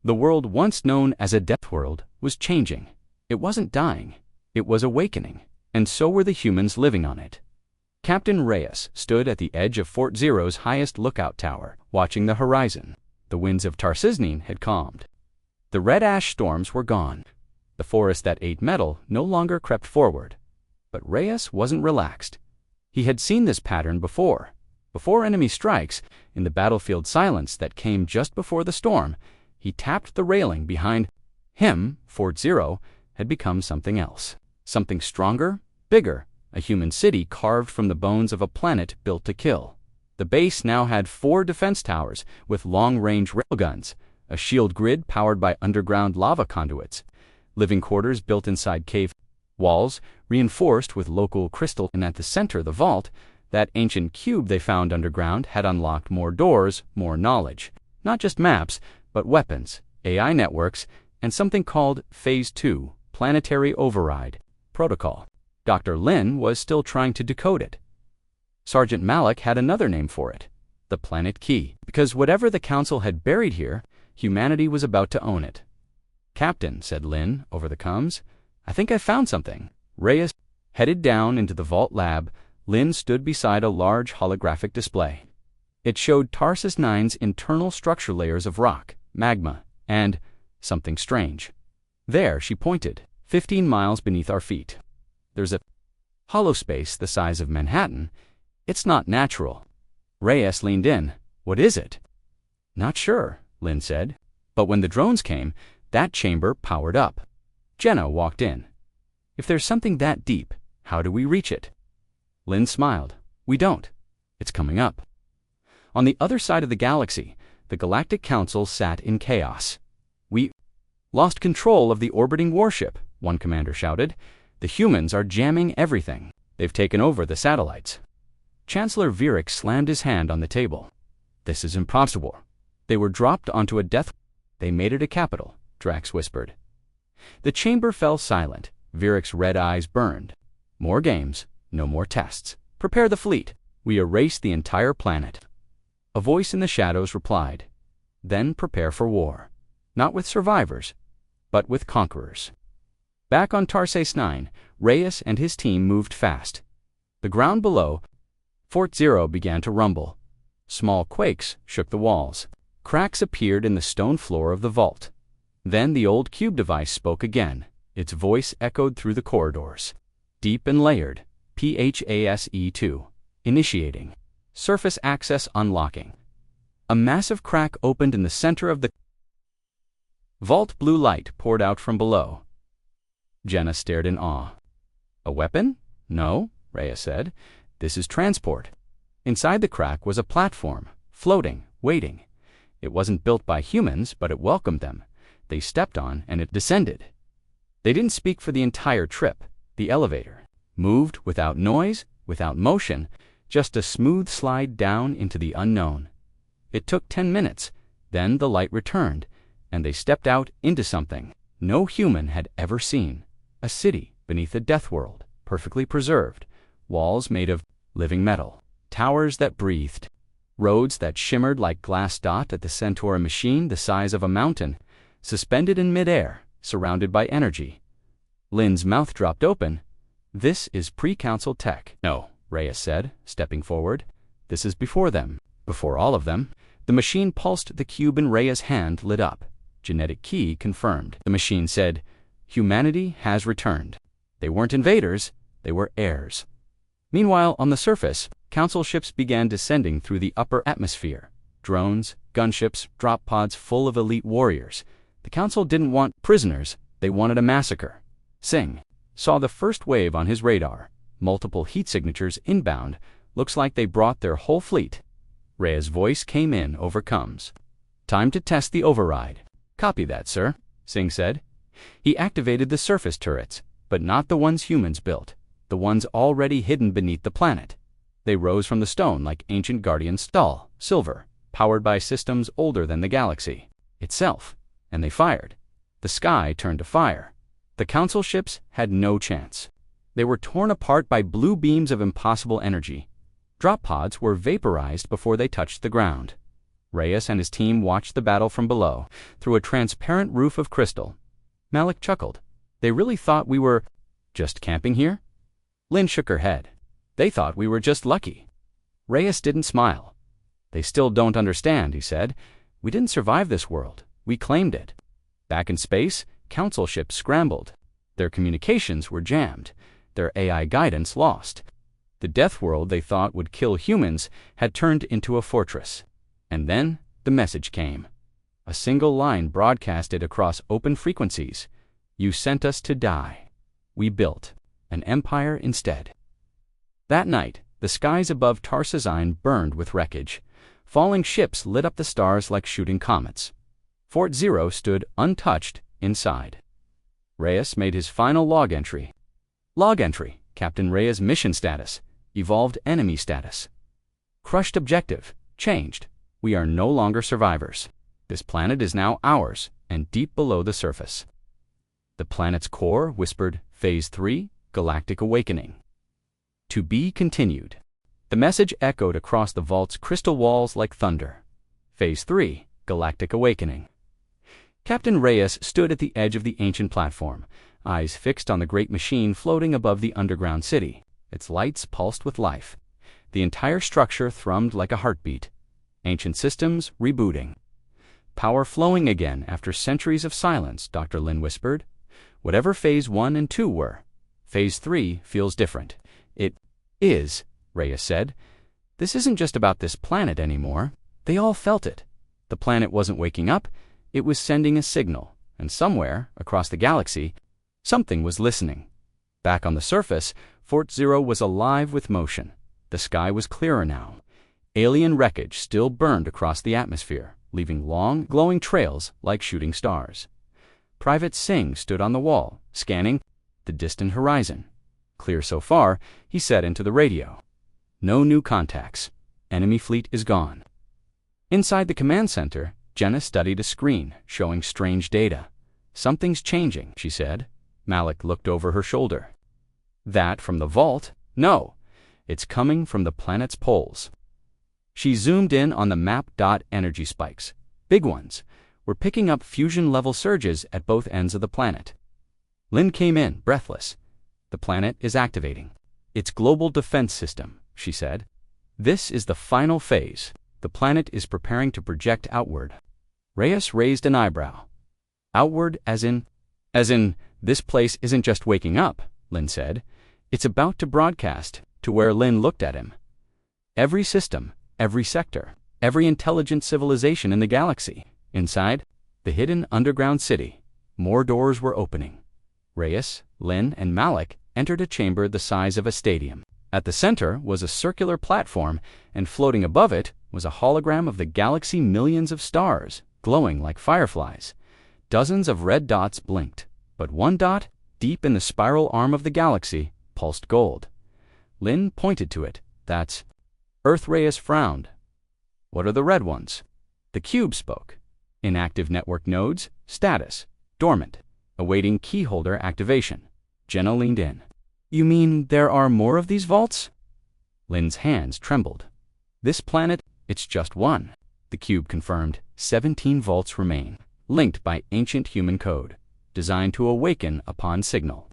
The world once known as a Deathworld was changing. It wasn't dying. It was awakening, and so were the humans living on it. Captain Reyes stood at the edge of Fort Zero's highest lookout tower, watching the horizon. The winds of Tarsisnine had calmed. The red ash storms were gone. The forest that ate metal no longer crept forward. But Reyes wasn't relaxed. He had seen this pattern before. Before enemy strikes, in the battlefield silence that came just before the storm, he tapped the railing behind him. Fort Zero had become something else. Something stronger, bigger, a human city carved from the bones of a planet built to kill. The base now had 4 defense towers with long-range railguns, a shield grid powered by underground lava conduits, living quarters built inside cave walls, reinforced with local crystal, and at the center of the vault, that ancient cube they found underground had unlocked more doors, more knowledge. Not just maps, but weapons, AI networks, and something called Phase 2, Planetary Override Protocol. Dr. Lin was still trying to decode it. Sergeant Malik had another name for it, the Planet Key, because whatever the Council had buried here, humanity was about to own it. Captain, said Lin over the comms, I think I found something. Reyes headed down into the vault lab. Lin stood beside a large holographic display. It showed Tarsis 9's internal structure layers of rock, magma, and something strange. There, she pointed, 15 miles beneath our feet. There's a hollow space the size of Manhattan. It's not natural. Reyes leaned in. What is it? Not sure, Lin said. But when the drones came, that chamber powered up. Jenna walked in. If there's something that deep, how do we reach it? Lin smiled. We don't. It's coming up. On the other side of the galaxy, the Galactic Council sat in chaos. We lost control of the orbiting warship, one commander shouted. The humans are jamming everything. They've taken over the satellites. Chancellor Virik slammed his hand on the table. This is impossible. They were dropped onto a death. They made it a capital, Drax whispered. The chamber fell silent. Virik's red eyes burned. More games, no more tests. Prepare the fleet. We erase the entire planet. A voice in the shadows replied. Then prepare for war. Not with survivors, but with conquerors. Back on Tarsis 9, Reyes and his team moved fast. The ground below, Fort Zero began to rumble. Small quakes shook the walls. Cracks appeared in the stone floor of the vault. Then the old cube device spoke again. Its voice echoed through the corridors. Deep and layered. PHASE-2. Initiating. Surface access unlocking. A massive crack opened in the center of the vault. Blue light poured out from below. Jenna stared in awe. A weapon? No, Reyes said. This is transport. Inside the crack was a platform, floating, waiting. It wasn't built by humans, but it welcomed them. They stepped on, and it descended. They didn't speak for the entire trip. The elevator moved without noise, without motion, just a smooth slide down into the unknown. It took 10 minutes. Then the light returned, and they stepped out into something. no human had ever seen. A city beneath a Deathworld, perfectly preserved, walls made of living metal, towers that breathed, roads that shimmered like glass dot at the Centaur machine the size of a mountain, suspended in midair, surrounded by energy. Lynn's mouth dropped open. "This is pre-council tech." "No," Reyes said, stepping forward. "This is before them, before all of them." The machine pulsed. The cube in Reyes' hand lit up. Genetic key confirmed. The machine said, "Humanity has returned." They weren't invaders, they were heirs. Meanwhile, on the surface, council ships began descending through the upper atmosphere. Drones, gunships, drop pods full of elite warriors. The council didn't want prisoners, they wanted a massacre. Singh saw the first wave on his radar. Multiple heat signatures inbound. Looks like they brought their whole fleet. Reyes' voice came in over comms. "Time to test the override." "Copy that, sir," Singh said. He activated the surface turrets, but not the ones humans built, the ones already hidden beneath the planet. They rose from the stone like ancient guardians, dull, silver, powered by systems older than the galaxy itself, and they fired. The sky turned to fire. The council ships had no chance. They were torn apart by blue beams of impossible energy. Drop pods were vaporized before they touched the ground. Reyes and his team watched the battle from below, through a transparent roof of crystal. Malik chuckled. "They really thought we were just camping here?" Lynn shook her head. "They thought we were just lucky." Reyes didn't smile. "They still don't understand," he said. "We didn't survive this world. We claimed it." Back in space, council ships scrambled. Their communications were jammed, their AI guidance lost. The Deathworld they thought would kill humans had turned into a fortress. And then the message came. A single line broadcasted across open frequencies. "You sent us to die. We built an empire instead." That night, the skies above Tarsazine burned with wreckage. Falling ships lit up the stars like shooting comets. Fort Zero stood untouched inside. Reyes made his final log entry. Log entry, Captain Reyes' mission status, evolved enemy status. Crushed objective, changed. We are no longer survivors. This planet is now ours, and deep below the surface. The planet's core whispered, Phase 3, Galactic Awakening. To be continued. The message echoed across the vault's crystal walls like thunder. Phase 3, Galactic Awakening. Captain Reyes stood at the edge of the ancient platform, eyes fixed on the great machine floating above the underground city. Its lights pulsed with life. The entire structure thrummed like a heartbeat. Ancient systems rebooting. Power flowing again after centuries of silence, Dr. Lin whispered. Whatever Phase 1 and 2 were, Phase 3 feels different. It is, Reyes said. This isn't just about this planet anymore. They all felt it. The planet wasn't waking up. It was sending a signal, and somewhere, across the galaxy, something was listening. Back on the surface, Fort Zero was alive with motion. The sky was clearer now. Alien wreckage still burned across the atmosphere, leaving long, glowing trails like shooting stars. Private Singh stood on the wall, scanning the distant horizon. Clear so far, he said into the radio. No new contacts. Enemy fleet is gone. Inside the command center, Jenna studied a screen showing strange data. Something's changing, she said. Malik looked over her shoulder. That from the vault? No. It's coming from the planet's poles. She zoomed in on the map. Energy spikes. Big ones. We're picking up fusion-level surges at both ends of the planet. Lynn came in, breathless. The planet is activating. Its global defense system, she said. This is the final phase. The planet is preparing to project outward. Reyes raised an eyebrow. Outward as in, this place isn't just waking up, Lynn said. It's about to broadcast to where Lynn looked at him. Every system, every sector, every intelligent civilization in the galaxy. Inside, the hidden underground city, more doors were opening. Reyes, Lynn, and Malik entered a chamber the size of a stadium. At the center was a circular platform, and floating above it was a hologram of the galaxy, millions of stars, glowing like fireflies. Dozens of red dots blinked, but one dot, deep in the spiral arm of the galaxy, pulsed gold. Lynn pointed to it. That's Earth. Reyes frowned. What are the red ones? The cube spoke. Inactive network nodes, status, dormant. awaiting keyholder activation. Jenna leaned in. You mean there are more of these vaults? Lynn's hands trembled. This planet, it's just one. The cube confirmed. 17 vaults remain, linked by ancient human code, designed to awaken upon signal.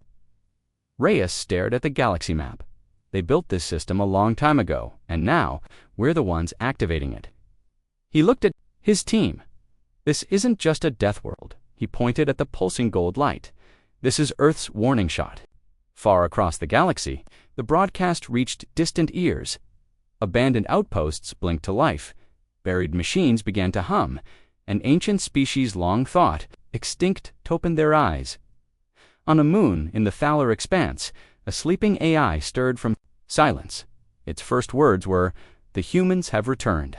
Reyes stared at the galaxy map. They built this system a long time ago, and now we're the ones activating it. He looked at his team. This isn't just a Deathworld. He pointed at the pulsing gold light. This is Earth's warning shot. Far across the galaxy, the broadcast reached distant ears. Abandoned outposts blinked to life. Buried machines began to hum. An ancient species long thought, extinct, opened their eyes. On a moon in the Thaler expanse, a sleeping AI stirred from silence. Its first words were, "The humans have returned."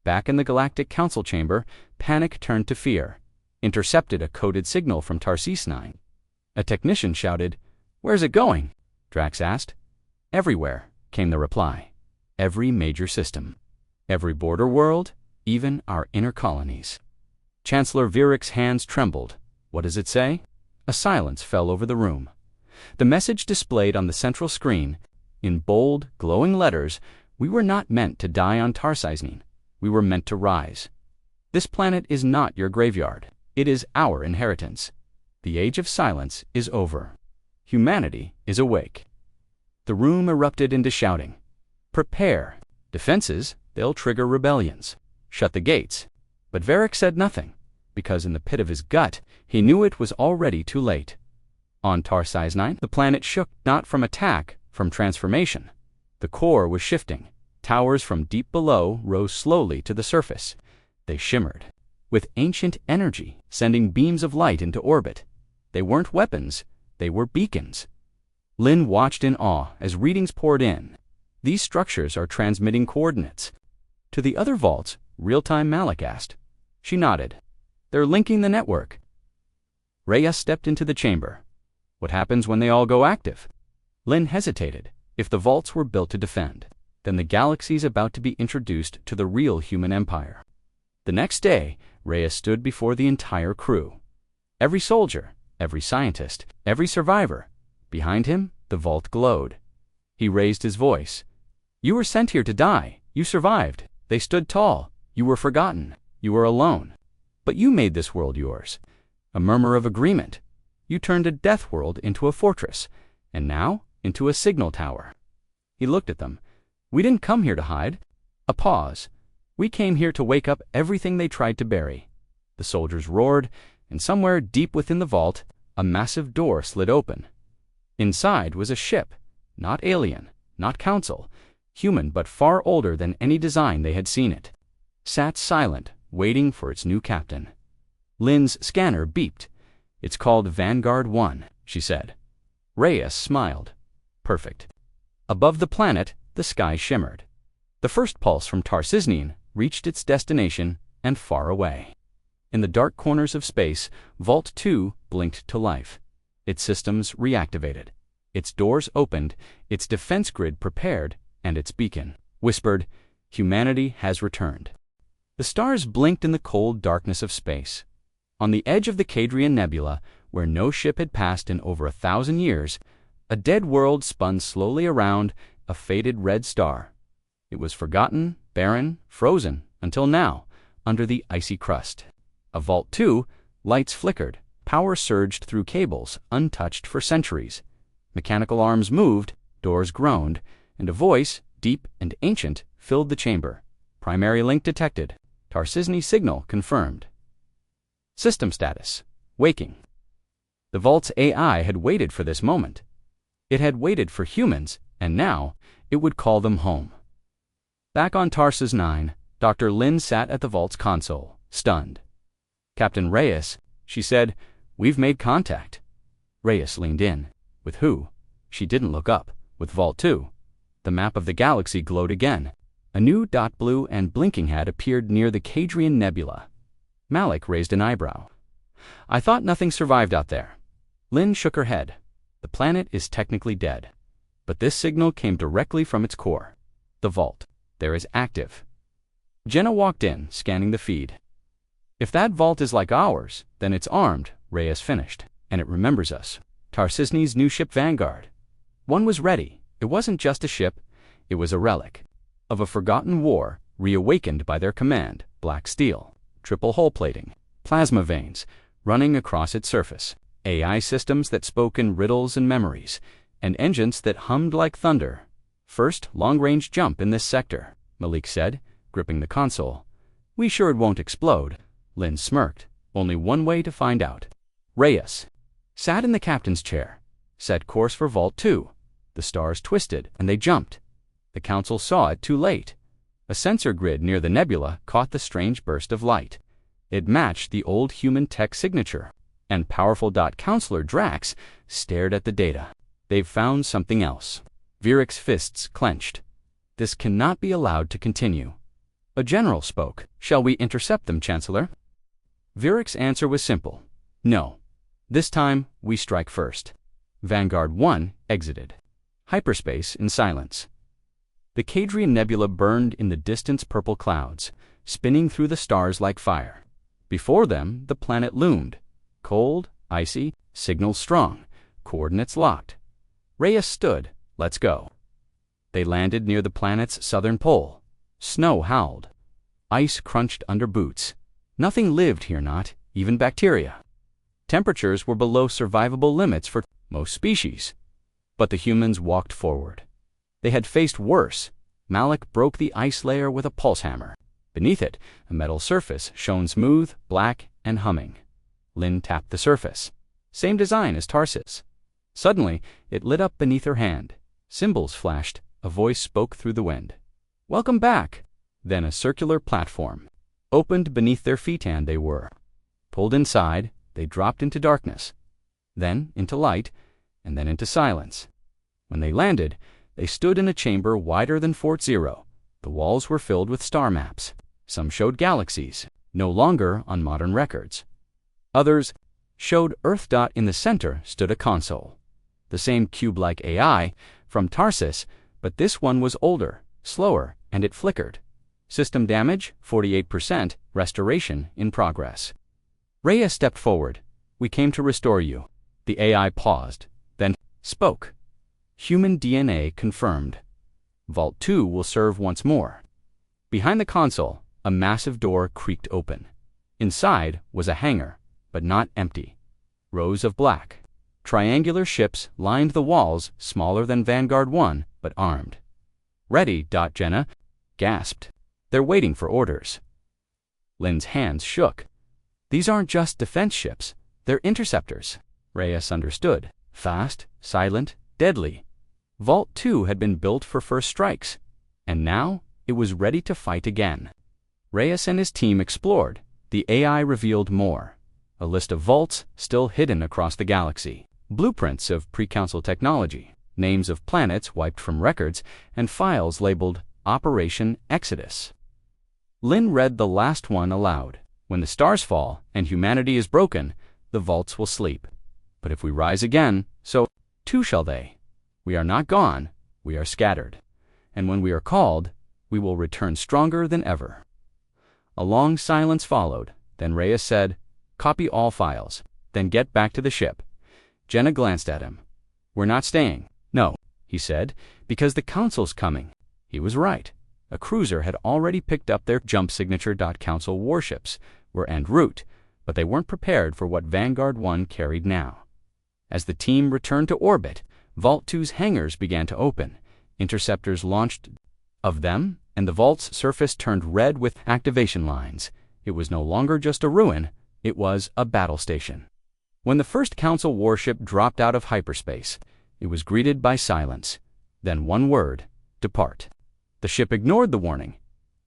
Back in the Galactic Council chamber, panic turned to fear. Intercepted a coded signal from Tarsis 9. A technician shouted, "Where's it going?" Drax asked. "Everywhere," came the reply. "Every major system. Every border world, even our inner colonies." Chancellor Viric's hands trembled. What does it say? A silence fell over the room. The message displayed on the central screen, in bold, glowing letters, "We were not meant to die on Tarsis. We were meant to rise. This planet is not your graveyard. It is our inheritance. The age of silence is over. Humanity is awake." The room erupted into shouting. "Prepare. Defenses, they'll trigger rebellions. Shut the gates." But Varick said nothing, because in the pit of his gut, he knew it was already too late. On Tarsis 9, the planet shook not from attack, from transformation. The core was shifting. Towers from deep below rose slowly to the surface. They shimmered, with ancient energy, sending beams of light into orbit. They weren't weapons, they were beacons. Lynn watched in awe as readings poured in. These structures are transmitting coordinates. To the other vaults, Real-Time Malik asked. She nodded. They're linking the network. Reyes stepped into the chamber. What happens when they all go active? Lynn hesitated. If the vaults were built to defend, then the galaxy's about to be introduced to the real human empire. The next day, Reyes stood before the entire crew. Every soldier, every scientist, every survivor. Behind him, the vault glowed. He raised his voice. You were sent here to die. You survived. They stood tall. You were forgotten. You were alone. But you made this world yours. A murmur of agreement. You turned a Deathworld into a fortress, and now into a signal tower. He looked at them. We didn't come here to hide. A pause. We came here to wake up everything they tried to bury. The soldiers roared, and somewhere deep within the vault, a massive door slid open. Inside was a ship, not alien, not council, human but far older than any design they had seen it. Sat silent, waiting for its new captain. Lynn's scanner beeped. It's called Vanguard 1, she said. Reyes smiled. Perfect. Above the planet, the sky shimmered. The first pulse from Tarsis reached its destination and far away. In the dark corners of space, Vault 2 blinked to life. Its systems reactivated. Its doors opened, its defense grid prepared, and its beacon whispered, Humanity has returned. The stars blinked in the cold darkness of space. On the edge of the Cadrian Nebula, where no ship had passed in over 1,000 years, a dead world spun slowly around a faded red star. It was forgotten, barren, frozen, until now, under the icy crust. Of Vault 2, lights flickered, power surged through cables, untouched for centuries. Mechanical arms moved, doors groaned, and a voice, deep and ancient, filled the chamber. Primary link detected. Tarsis signal confirmed. System status. Waking. The Vault's AI had waited for this moment. It had waited for humans, and now it would call them home. Back on Tarsis 9, Dr. Lynn sat at the Vault's console, stunned. Captain Reyes, she said, we've made contact. Reyes leaned in. With who? She didn't look up. With Vault 2. The map of the galaxy glowed again. A new dot blue and blinking had appeared near the Cadrian Nebula. Malik raised an eyebrow. I thought nothing survived out there. Lynn shook her head. The planet is technically dead. But this signal came directly from its core. The Vault. There is active. Jenna walked in, scanning the feed. If that vault is like ours, then it's armed, Reyes finished. and it remembers us. Tarsisny's new ship Vanguard. One was ready. It wasn't just a ship, it was a relic of a forgotten war reawakened by their command, black steel, triple hull plating, plasma veins running across its surface, AI systems that spoke in riddles and memories, and engines that hummed like thunder. First long-range jump in this sector, Malik said, gripping the console. We sure it won't explode. Lynn smirked. Only one way to find out. Reyes sat in the captain's chair, set course for Vault 2. The stars twisted, and they jumped. The council saw it too late. A sensor grid near the nebula caught the strange burst of light. It matched the old human tech signature, and powerful Counselor Drax stared at the data. They've found something else. Viric's fists clenched. This cannot be allowed to continue. A general spoke. Shall we intercept them, Chancellor? Viric's answer was simple. No. This time, we strike first. Vanguard 1 exited. Hyperspace in silence. The Cadrian Nebula burned in the distant purple clouds, spinning through the stars like fire. Before them, the planet loomed. Cold, icy, signals strong, coordinates locked. Reyes stood. Let's go. They landed near the planet's southern pole. Snow howled. Ice crunched under boots. Nothing lived here, not even bacteria. Temperatures were below survivable limits for most species. But the humans walked forward. They had faced worse. Malik broke the ice layer with a pulse hammer. Beneath it, a metal surface shone smooth, black, and humming. Lynn tapped the surface. Same design as Tarsis. Suddenly, it lit up beneath her hand. Symbols flashed. A voice spoke through the wind. Welcome back. Then a circular platform opened beneath their feet, and they were pulled inside. They dropped into darkness, then into light, and then into silence. When they landed, they stood in a chamber wider than Fort Zero. The walls were filled with star maps. Some showed galaxies, no longer on modern records. Others showed Earth. In the center stood a console. The same cube-like AI from Tarsis, but this one was older, slower, and it flickered. System damage, 48%, restoration in progress. Reyes stepped forward. We came to restore you. The AI paused, then spoke. Human DNA confirmed. Vault 2 will serve once more. Behind the console, a massive door creaked open. Inside was a hangar, but not empty. Rows of black, triangular ships lined the walls, smaller than Vanguard 1, but armed. Ready, Jenna gasped. They're waiting for orders. Lynn's hands shook. These aren't just defense ships, they're interceptors. Reyes understood. Fast, silent, deadly. Vault 2 had been built for first strikes, and now it was ready to fight again. Reyes and his team explored. The AI revealed more. A list of vaults still hidden across the galaxy. Blueprints of pre-council technology, names of planets wiped from records, and files labeled Operation Exodus. Lynn read the last one aloud. When the stars fall and humanity is broken, the vaults will sleep. But if we rise again, so too shall they. We are not gone, we are scattered. And when we are called, we will return stronger than ever. A long silence followed. Then Reyes said, Copy all files, then get back to the ship. Jenna glanced at him. We're not staying. No, he said, because the council's coming. He was right. A cruiser had already picked up their jump signature. Council warships were en route, but they weren't prepared for what Vanguard 1 carried now. As the team returned to orbit, Vault 2's hangars began to open. Interceptors launched of them, and the vault's surface turned red with activation lines. It was no longer just a ruin, it was a battle station. When the first Council warship dropped out of hyperspace, it was greeted by silence. Then one word, depart. The ship ignored the warning.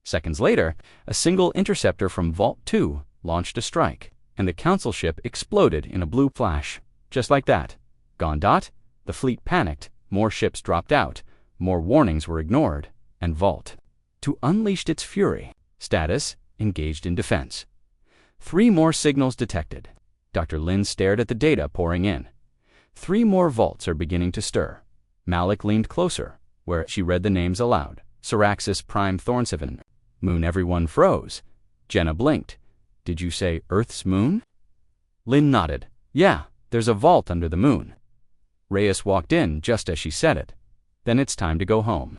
Seconds later, a single interceptor from Vault 2 launched a strike, and the Council ship exploded in a blue flash. Just like that. Gone. The fleet panicked, more ships dropped out, more warnings were ignored, and Vault 2 unleashed its fury. Status, engaged in defense. 3 more signals detected. Dr. Lynn stared at the data pouring in. 3 more vaults are beginning to stir. Malik leaned closer, where she read the names aloud. Syraxis Prime Thornseven. Moon. Everyone froze. Jenna blinked. Did you say Earth's moon? Lynn nodded. Yeah, There's a vault under the moon. Reyes walked in just as she said it. Then it's time to go home.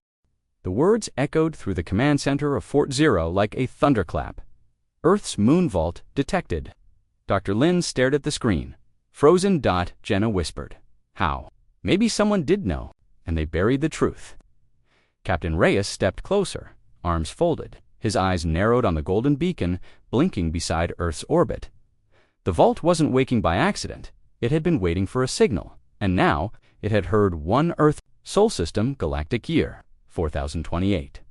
The words echoed through the command center of Fort Zero like a thunderclap. Earth's moon vault detected. Dr. Lin stared at the screen. Frozen. Jenna whispered. How? Maybe someone did know, and they buried the truth. Captain Reyes stepped closer, arms folded, his eyes narrowed on the golden beacon blinking beside Earth's orbit. The vault wasn't waking by accident. It had been waiting for a signal, and now it had heard one Earth Sol System Galactic Year, 4028.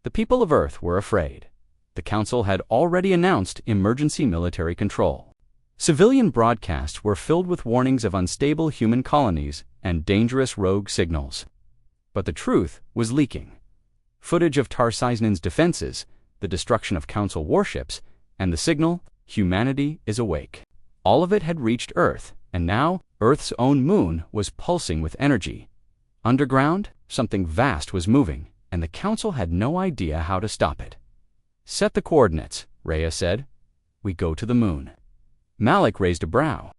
The people of Earth were afraid. The Council had already announced emergency military control. Civilian broadcasts were filled with warnings of unstable human colonies and dangerous rogue signals. But the truth was leaking. Footage of Tarsiznan's defenses, the destruction of Council warships, and the signal, humanity is awake. All of it had reached Earth, and now Earth's own moon was pulsing with energy. Underground, something vast was moving, and the Council had no idea how to stop it. Set the coordinates, Rhea said. We go to the moon. Malik raised a brow.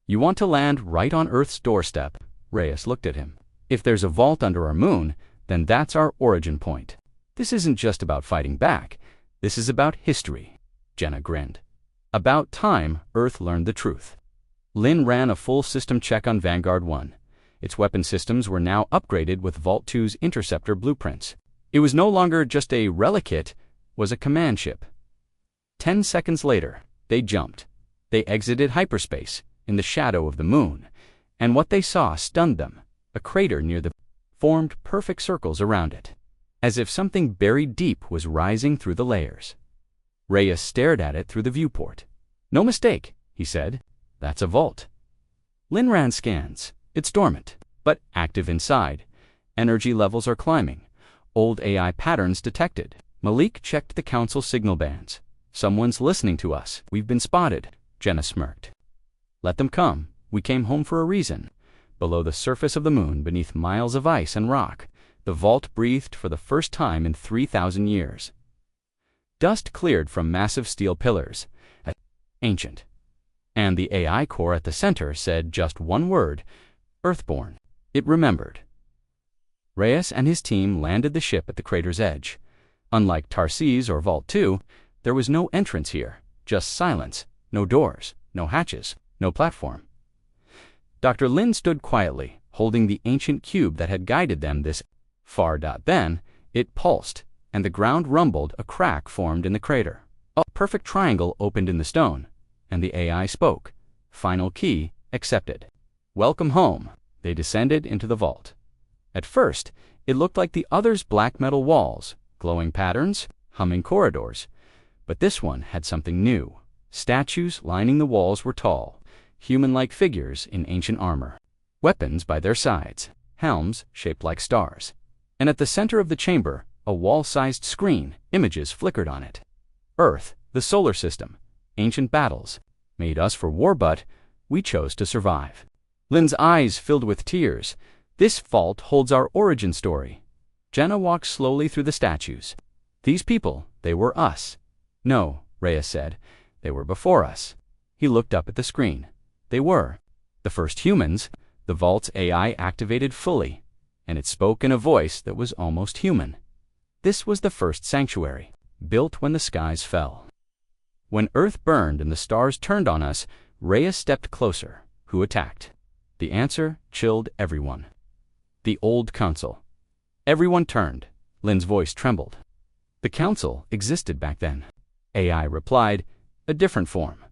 You want to land right on Earth's doorstep. Reyes looked at him. If there's a vault under our moon, then that's our origin point. This isn't just about fighting back. This is about history. Jenna grinned. About time Earth learned the truth. Lin ran a full system check on Vanguard 1. Its weapon systems were now upgraded with Vault 2's interceptor blueprints. It was no longer just a relicate, was a command ship. 10 seconds later, they jumped. They exited hyperspace, in the shadow of the moon, and what they saw stunned them. A crater near the formed perfect circles around it, as if something buried deep was rising through the layers. Reyes stared at it through the viewport. No mistake, he said. That's a vault. Lin ran scans. It's dormant, but active inside. Energy levels are climbing. Old AI patterns detected. Malik checked the Council signal bands. Someone's listening to us. We've been spotted. Jenna smirked. Let them come. We came home for a reason. Below the surface of the moon, beneath miles of ice and rock, the vault breathed for the first time in 3,000 years. Dust cleared from massive steel pillars. Ancient. And the AI core at the center said just one word, Earthborn. It remembered. Reyes and his team landed the ship at the crater's edge. Unlike Tarsis or Vault 2, there was no entrance here, just silence, no doors, no hatches, no platform. Dr. Lin stood quietly, holding the ancient cube that had guided them this far. Then, it pulsed, and the ground rumbled. A crack formed in the crater. A perfect triangle opened in the stone, and the AI spoke. Final key accepted. Welcome home. They descended into the vault. At first, it looked like the others' black metal walls, glowing patterns, humming corridors. But this one had something new. Statues lining the walls were tall, human-like figures in ancient armor, weapons by their sides, helms shaped like stars. And at the center of the chamber, a wall-sized screen, images flickered on it. Earth, the solar system, ancient battles, made us for war, but we chose to survive. Lin's eyes filled with tears. This vault holds our origin story. Jenna walked slowly through the statues. These people, they were us. No, Reyes said, they were before us. He looked up at the screen. They were the first humans. The vault's AI activated fully, and it spoke in a voice that was almost human. This was the first sanctuary, built when the skies fell. When Earth burned and the stars turned on us, Reyes stepped closer. Who attacked? The answer chilled everyone. The old Council. Everyone turned. Lin's voice trembled. The Council existed back then. AI replied, a different form.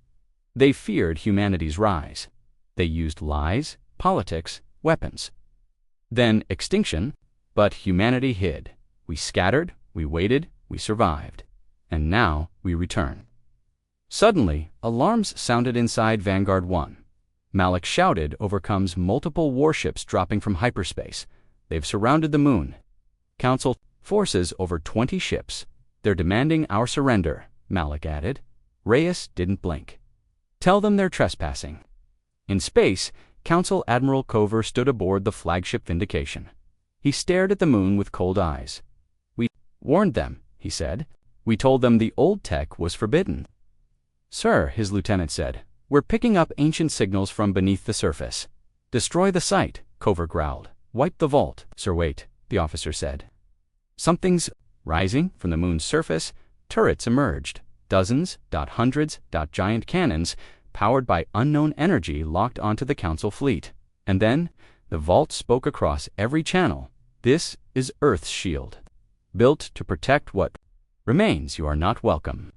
They feared humanity's rise. They used lies, politics, weapons. Then extinction, but humanity hid. We scattered, we waited, we survived. And now we return. Suddenly, alarms sounded inside Vanguard 1. Malik shouted, overcomes multiple warships dropping from hyperspace. They've surrounded the moon. Council forces over 20 ships. They're demanding our surrender, Malik added. Reyes didn't blink. Tell them they're trespassing. In space, Council Admiral Cover stood aboard the flagship Vindication. He stared at the moon with cold eyes. We warned them, he said. We told them the old tech was forbidden. Sir, his lieutenant said, We're picking up ancient signals from beneath the surface. Destroy the site, Cover growled. Wipe the vault. Sir, wait, the officer said. Something's rising from the moon's surface. Turrets emerged. Dozens, hundreds, giant cannons, powered by unknown energy, locked onto the Council fleet. And then, the vault spoke across every channel. This is Earth's shield. Built to protect what remains. You are not welcome.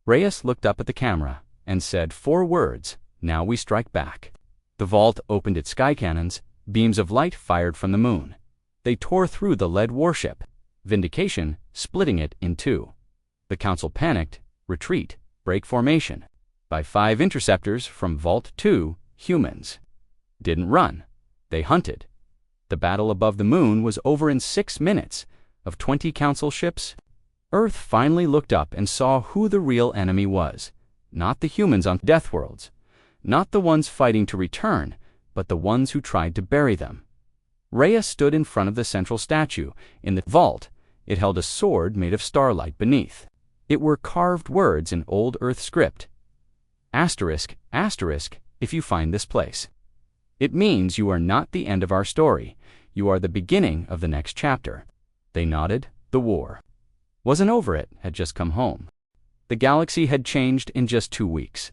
Reyes looked up at the camera and said 4 words. Now we strike back. The vault opened its sky cannons. Beams of light fired from the moon. They tore through the lead warship, Vindication splitting it in 2. The Council panicked. Retreat. Break formation. By 5 interceptors from Vault 2, humans. Didn't run. They hunted. The battle above the moon was over in 6 minutes. Of 20 Council ships, Earth finally looked up and saw who the real enemy was. Not the humans on Deathworlds. Not the ones fighting to return, but the ones who tried to bury them. Rhea stood in front of the central statue. In the vault, it held a sword made of starlight beneath. It were carved words in old Earth script. Asterisk, asterisk, if you find this place. It means you are not the end of our story. You are the beginning of the next chapter. They nodded. The war wasn't over. It had just come home. The galaxy had changed in just 2 weeks.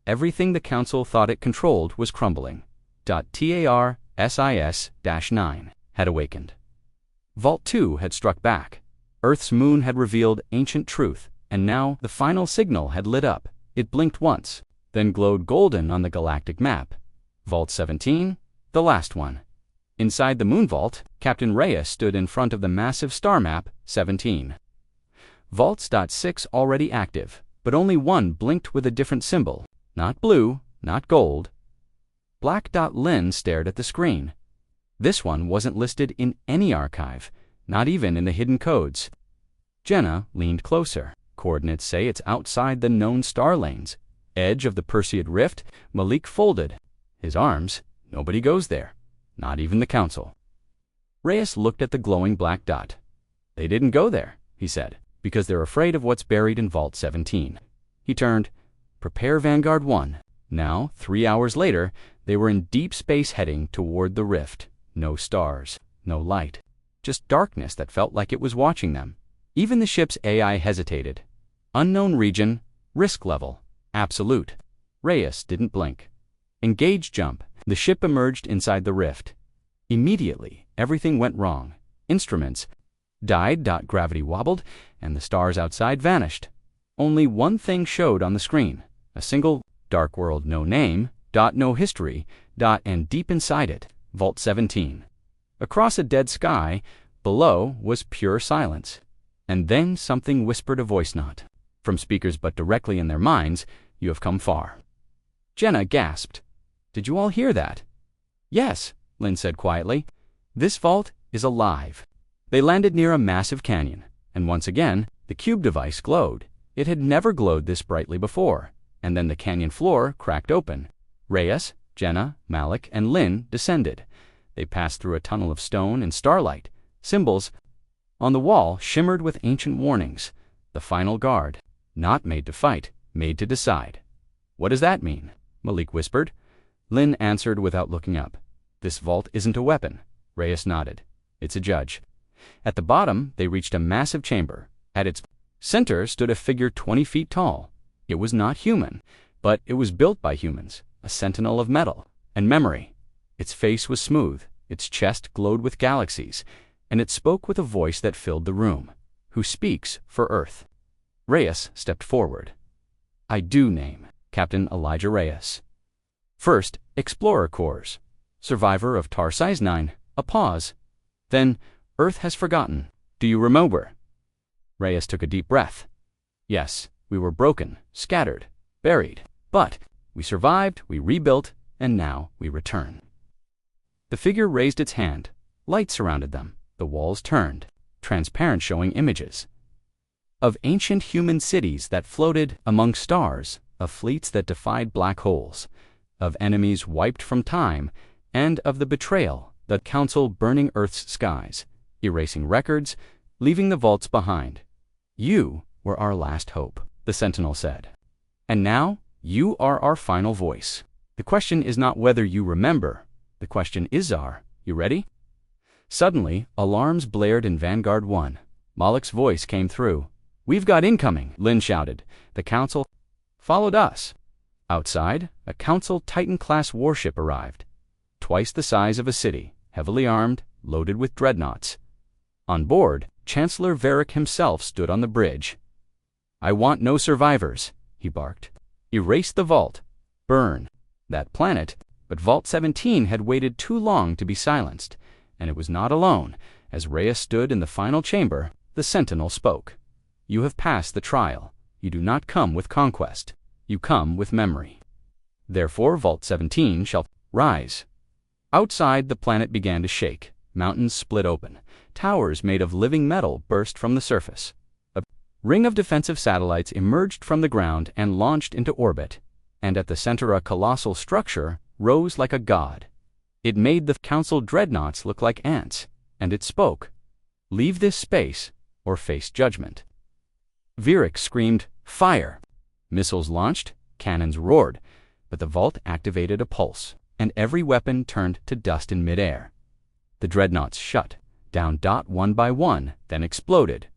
Everything the Council thought it controlled was crumbling. TARSIS-9 had awakened. Vault 2 had struck back. Earth's moon had revealed ancient truth, and now the final signal had lit up. It blinked once, then glowed golden on the galactic map. Vault 17, the last one. Inside the moon vault, Captain Reyes stood in front of the massive star map, 17. Vaults .6 already active, but only one blinked with a different symbol. Not blue, not gold. Black. Lynn stared at the screen. This one wasn't listed in any archive, not even in the hidden codes. Jenna leaned closer. Coordinates say it's outside the known star lanes. Edge of the Perseid Rift. Malik folded his arms. Nobody goes there, not even the Council. Reyes looked at the glowing black dot. They didn't go there, he said, because they're afraid of what's buried in Vault 17. He turned. Prepare Vanguard 1. Now, 3 hours later, they were in deep space heading toward the rift. No stars, no light, just darkness that felt like it was watching them. Even the ship's AI hesitated. Unknown region, risk level, absolute. Reyes didn't blink. Engage jump. The ship emerged inside the rift. Immediately, everything went wrong. Instruments died. Gravity wobbled, and the stars outside vanished. Only one thing showed on the screen. A single dark world, no name, no history, and deep inside it, Vault 17. Across a dead sky, below was pure silence. And then something whispered a voice, not from speakers but directly in their minds. You have come far. Jenna gasped. Did you all hear that? Yes, Lynn said quietly. This vault is alive. They landed near a massive canyon, and once again, the cube device glowed. It had never glowed this brightly before. And then the canyon floor cracked open. Reyes, Jenna, Malik, and Lynn descended. They passed through a tunnel of stone and starlight. Symbols on the wall shimmered with ancient warnings. The final guard. Not made to fight, made to decide. What does that mean? Malik whispered. Lynn answered without looking up. This vault isn't a weapon. Reyes nodded. It's a judge. At the bottom, they reached a massive chamber. At its center stood a figure 20 feet tall. It was not human, but it was built by humans, a sentinel of metal and memory. Its face was smooth, its chest glowed with galaxies, and it spoke with a voice that filled the room. Who speaks for Earth? Reyes stepped forward. I do name Captain Elijah Reyes. First, Explorer Corps. Survivor of TARSIS-9. A pause. Then, Earth has forgotten. Do you remember? Reyes took a deep breath. Yes. We were broken, scattered, buried, but we survived, we rebuilt, and now we return. The figure raised its hand. Light surrounded them. The walls turned, transparent, showing images of ancient human cities that floated among stars, of fleets that defied black holes, of enemies wiped from time, and of the betrayal, the Council burning Earth's skies, erasing records, leaving the vaults behind. You were our last hope, the Sentinel said. And now, You are our final voice. The question is not whether you remember. The question is you ready? Suddenly, alarms blared in Vanguard 1. Malak's voice came through. "We've got incoming," Lin shouted. The Council followed us. Outside, a Council Titan-class warship arrived. Twice the size of a city, heavily armed, loaded with dreadnoughts. On board, Chancellor Varric himself stood on the bridge. "I want no survivors," he barked. "Erase the vault. Burn that planet." But Vault 17 had waited too long to be silenced, and it was not alone. As Rhea stood in the final chamber, the Sentinel spoke. "You have passed the trial. You do not come with conquest. You come with memory. Therefore Vault 17 shall rise." Outside, the planet began to shake. Mountains split open. Towers made of living metal burst from the surface. A ring of defensive satellites emerged from the ground and launched into orbit. And at the center, a colossal structure rose like a god. It made the Council dreadnoughts look like ants, and it spoke. "Leave this space or face judgment." Varric screamed, "Fire!" Missiles launched, cannons roared, but the vault activated a pulse, and every weapon turned to dust in midair. The dreadnoughts shut down one by one, then exploded.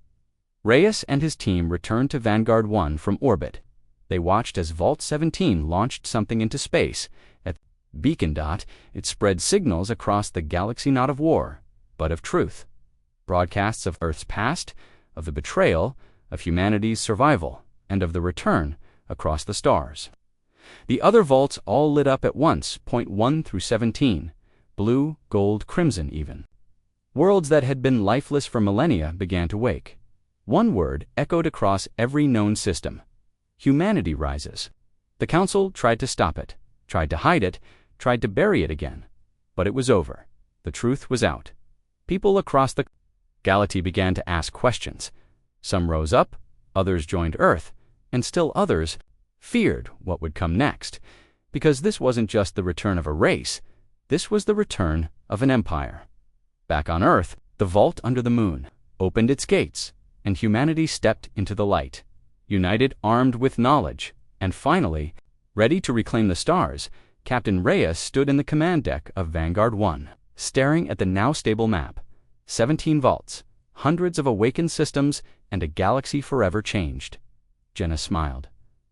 Reyes and his team returned to Vanguard 1 from orbit. They watched as Vault 17 launched something into space. At Beacon Dot, it spread signals across the galaxy, not of war, but of truth. Broadcasts of Earth's past, of the betrayal, of humanity's survival, and of the return across the stars. The other vaults all lit up at once, point 1 through 17, blue, gold, crimson even. Worlds that had been lifeless for millennia began to wake. One word echoed across every known system. Humanity rises. The Council tried to stop it, tried to hide it, tried to bury it again. But it was over. The truth was out. People across the galaxy began to ask questions. Some rose up, others joined Earth, and still others feared what would come next. Because this wasn't just the return of a race, this was the return of an empire. Back on Earth, the vault under the moon opened its gates, and humanity stepped into the light, united, armed with knowledge, and finally, ready to reclaim the stars. Captain Reyes stood in the command deck of Vanguard 1, staring at the now stable map. 17 vaults, hundreds of awakened systems, and a galaxy forever changed. Jenna smiled.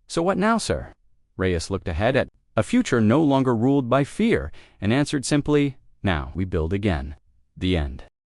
"So what now, sir?" Reyes looked ahead at a future no longer ruled by fear and answered simply, "Now we build again." The end.